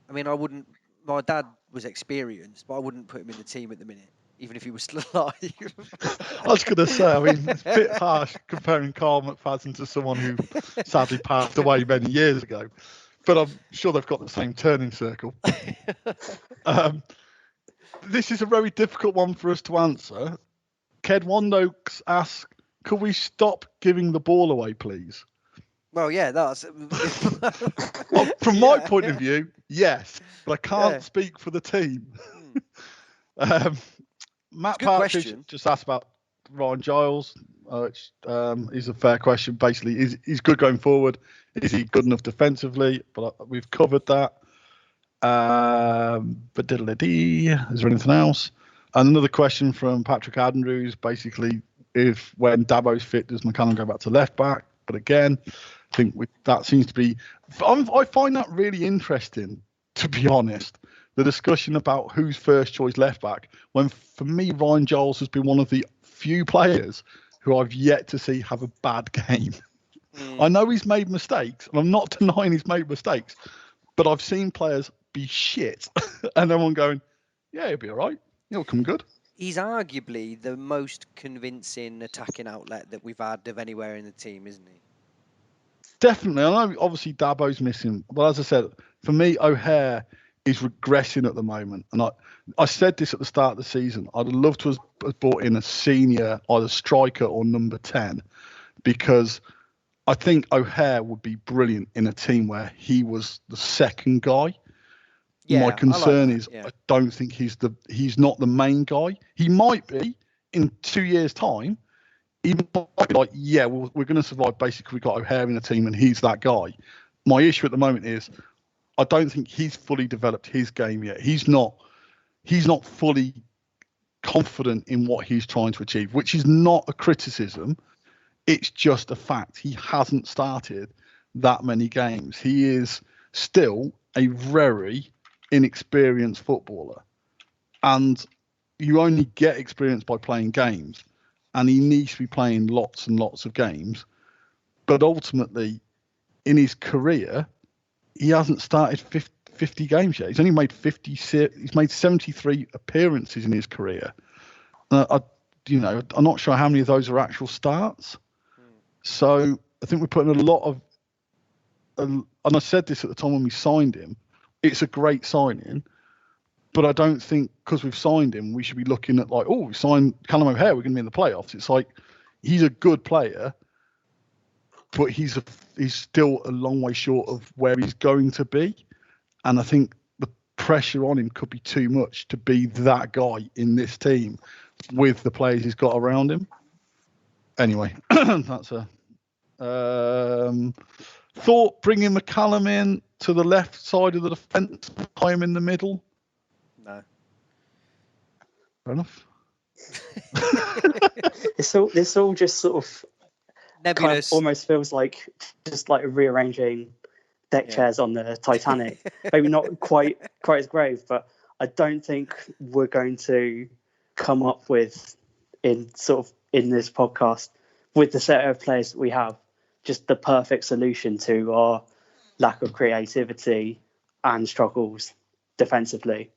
I mean, I wouldn't. My dad was experienced, but I wouldn't put him in the team at the minute, even if he was still alive. I was going to say, I mean, it's a bit harsh comparing Carl McFadzean to someone who sadly passed away many years ago, but I'm sure they've got the same turning circle. This is a very difficult one for us to answer. Kedwando asks, could we stop giving the ball away, please? Well, yeah, that's. Well, from my point of view, yes, but I can't speak for the team. Matt Partridge just asked about Ryan Giles, which is a fair question. Basically, he's good going forward. Is he good enough defensively? But we've covered that. But is there anything else? And another question from Patrick Andrews, basically, if when Dabo's fit, does McCallum go back to left back? But again, I think that seems to be. I find that really interesting, to be honest. The discussion about who's first choice left back, when for me Ryan Giles has been one of the few players who I've yet to see have a bad game. I know he's made mistakes, and I'm not denying he's made mistakes, but I've seen players be shit, and everyone going, "Yeah, he'll be all right." He'll come good. He's arguably the most convincing attacking outlet that we've had of anywhere in the team, isn't he? Definitely. I know obviously Dabo's missing, but as I said, for me, O'Hare is regressing at the moment. And I said this at the start of the season. I'd love to have brought in a senior, either striker or number 10, because I think O'Hare would be brilliant in a team where he was the second guy. Yeah, My concern I like is that, yeah. I don't think he's not the main guy. He might be in 2 years' time. Even like, yeah, we're going to survive. Basically, we've got O'Hare in the team, and he's that guy. My issue at the moment is I don't think he's fully developed his game yet. He's not fully confident in what he's trying to achieve, which is not a criticism. It's just a fact. He hasn't started that many games. He is still a very inexperienced footballer, and you only get experience by playing games, and he needs to be playing lots and lots of games. But ultimately, in his career, he hasn't started 50 games yet. He's only made 56. He's made 73 appearances in his career. I'm not sure how many of those are actual starts. So I think we're putting a lot of, and I said this at the time when we signed him, it's a great signing, but I don't think because we've signed him, we should be looking at like, oh, we signed Callum O'Hare, we're going to be in the playoffs. It's like, he's a good player, but he's still a long way short of where he's going to be. And I think the pressure on him could be too much to be that guy in this team with the players he's got around him. Anyway, that's a thought bringing McCallum in to the left side of the defence, play him in the middle. No. Fair enough. It's all just sort of Nebulous. almost feels like just like rearranging deck chairs on the Titanic. Maybe not quite as grave, but I don't think we're going to come up with in this podcast with the set of players that we have just the perfect solution to our lack of creativity and struggles defensively.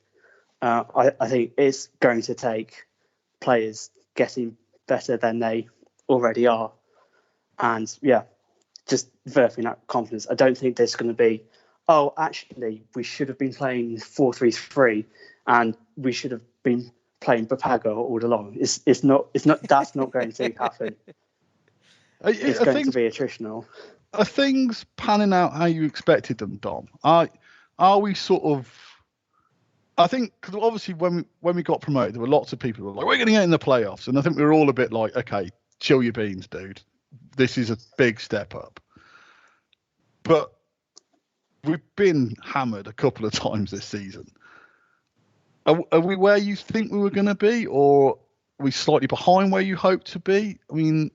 I think it's going to take players getting better than they already are. And yeah, just developing that confidence. I don't think there's going to be, oh, actually, we should have been playing 4-3-3 and we should have been playing Papago all along. It's not that's not going to happen. It's going to be attritional. Are things panning out how you expected them, Dom? Are we sort of? I think because obviously when we got promoted, there were lots of people who were like, "We're going to get in the playoffs," and I think we were all a bit like, "Okay, chill your beans, dude. This is a big step up." But we've been hammered a couple of times this season. Are we where you think we were going to be, or are we slightly behind where you hoped to be? I mean,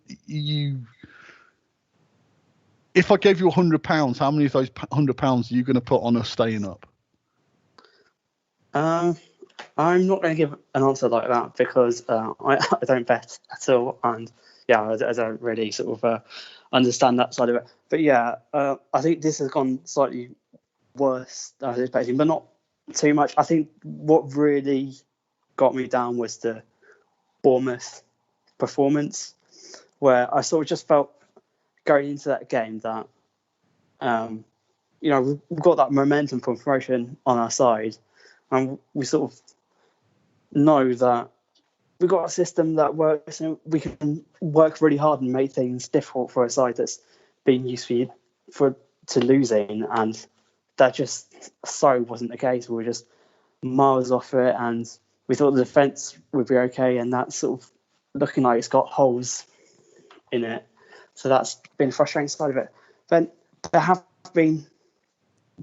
if I gave you £100, how many of those £100 are you going to put on us staying up? I'm not going to give an answer like that because I don't bet at all, and yeah, I don't really sort of understand that side of it. But yeah, I think this has gone slightly worse than I was expecting, but not too much. I think what really got me down was the Bournemouth performance, where I sort of just felt going into that game that, we've got that momentum from promotion on our side, and we sort of know that we've got a system that works and we can work really hard and make things difficult for a side that's been used to losing, and that just so wasn't the case. We were just miles off it, and we thought the defence would be okay, and that's sort of looking like it's got holes in it. So that's been a frustrating side of it. But there have been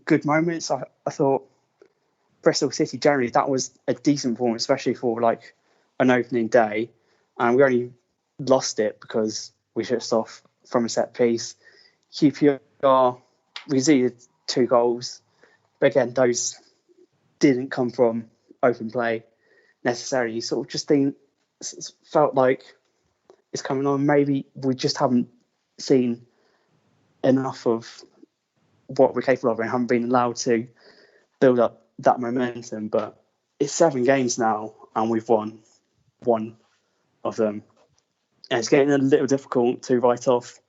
good moments. I thought Bristol City generally, that was a decent performance, especially for like an opening day. And we only lost it because we switched off from a set piece. QPR, we conceded 2 goals. But again, those didn't come from open play necessarily. Sort of just felt like it's coming on. Maybe we just haven't seen enough of what we're capable of and haven't been allowed to build up that momentum. But it's 7 games now, and we've won one of them. And it's getting a little difficult to write off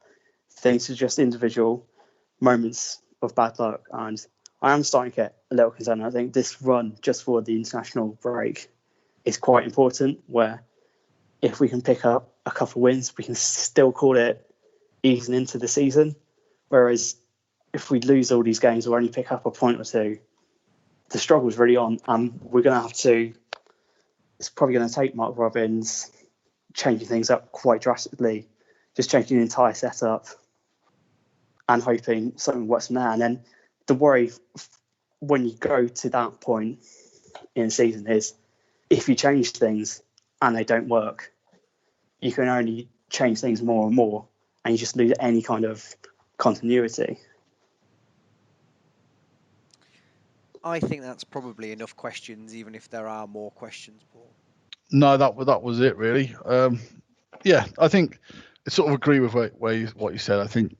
things as just individual moments of bad luck. And I am starting to get a little concerned. I think this run just for the international break is quite important, where if we can pick up a couple of wins, we can still call it easing into the season. Whereas if we lose all these games or only pick up a point or two, the struggle's really on. And we're going to have to, it's probably going to take Mark Robbins changing things up quite drastically, just changing the entire setup and hoping something works from there. And then the worry when you go to that point in the season is if you change things and they don't work, you can only change things more and more, and you just lose any kind of continuity. I think that's probably enough questions, even if there are more questions, Paul. No, that was it really. Yeah, I think I sort of agree with what you said. I think,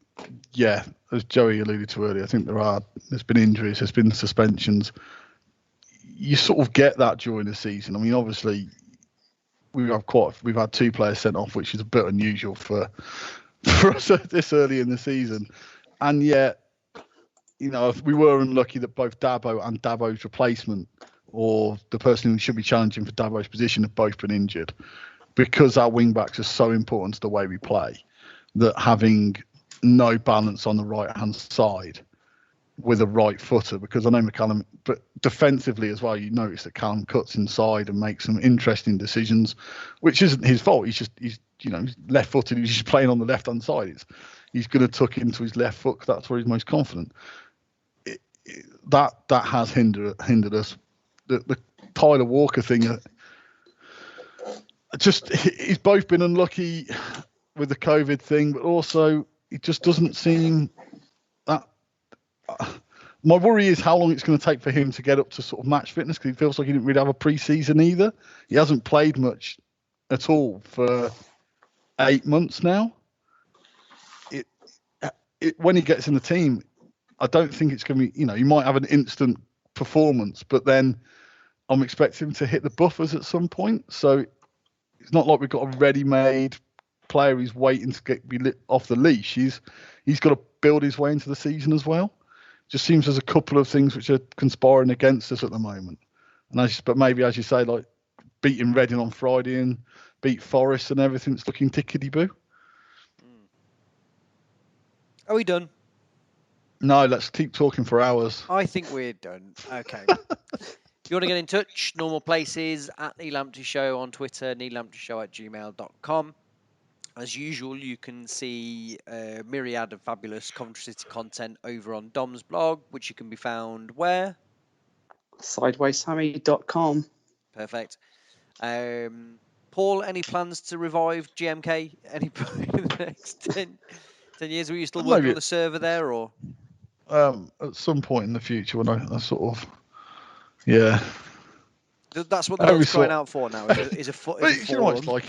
yeah, as Joey alluded to earlier, I think there's been injuries, there's been suspensions. You sort of get that during the season. I mean, obviously, we've had 2 players sent off, which is a bit unusual for us this early in the season, and yet, you know, if we were unlucky that both Dabo and Dabo's replacement, or the person who should be challenging for Dabo's position, have both been injured, because our wing backs are so important to the way we play, that having no balance on the right hand side with a right footer, because I know McCallum, but defensively as well, you notice that Callum cuts inside and makes some interesting decisions, which isn't his fault. He's left footed. He's just playing on the left hand side. He's going to tuck into his left foot, 'cause that's where he's most confident. That has hindered us. The Tyler Walker thing, he's both been unlucky with the COVID thing, but also it just doesn't seem that. My worry is how long it's going to take for him to get up to sort of match fitness, because he feels like he didn't really have a pre-season either. He hasn't played much at all for 8 months now. When he gets in the team, I don't think it's going to be, he might have an instant performance, but then I'm expecting him to hit the buffers at some point. So it's not like we've got a ready-made player who's waiting to be lit off the leash. He's got to build his way into the season as well. Just seems there's a couple of things which are conspiring against us at the moment. But maybe, as you say, like beating Reading on Friday and beat Forest and everything's looking tickety-boo. Are we done? No, let's keep talking for hours. I think we're done. Okay. If you want to get in touch, normal places, at Neil Lamptey Show on Twitter, neillampteyshow@gmail.com. As usual, you can see a myriad of fabulous Coventry City content over on Dom's blog, which you can be found where? Sidewayssammy.com. Perfect. Paul, any plans to revive GMK any point in the next 10 years? Were you still working on the server there, or? At some point in the future, when I sort of, yeah. That's what the world's crying out for now. Is a forum. You know what it's like?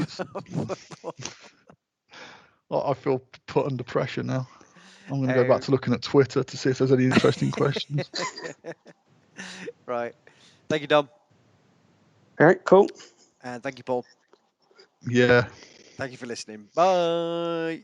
I feel put under pressure now. I'm going to go back to looking at Twitter to see if there's any interesting questions. Right. Thank you, Dom. All right, cool. And thank you, Paul. Yeah. Thank you for listening. Bye.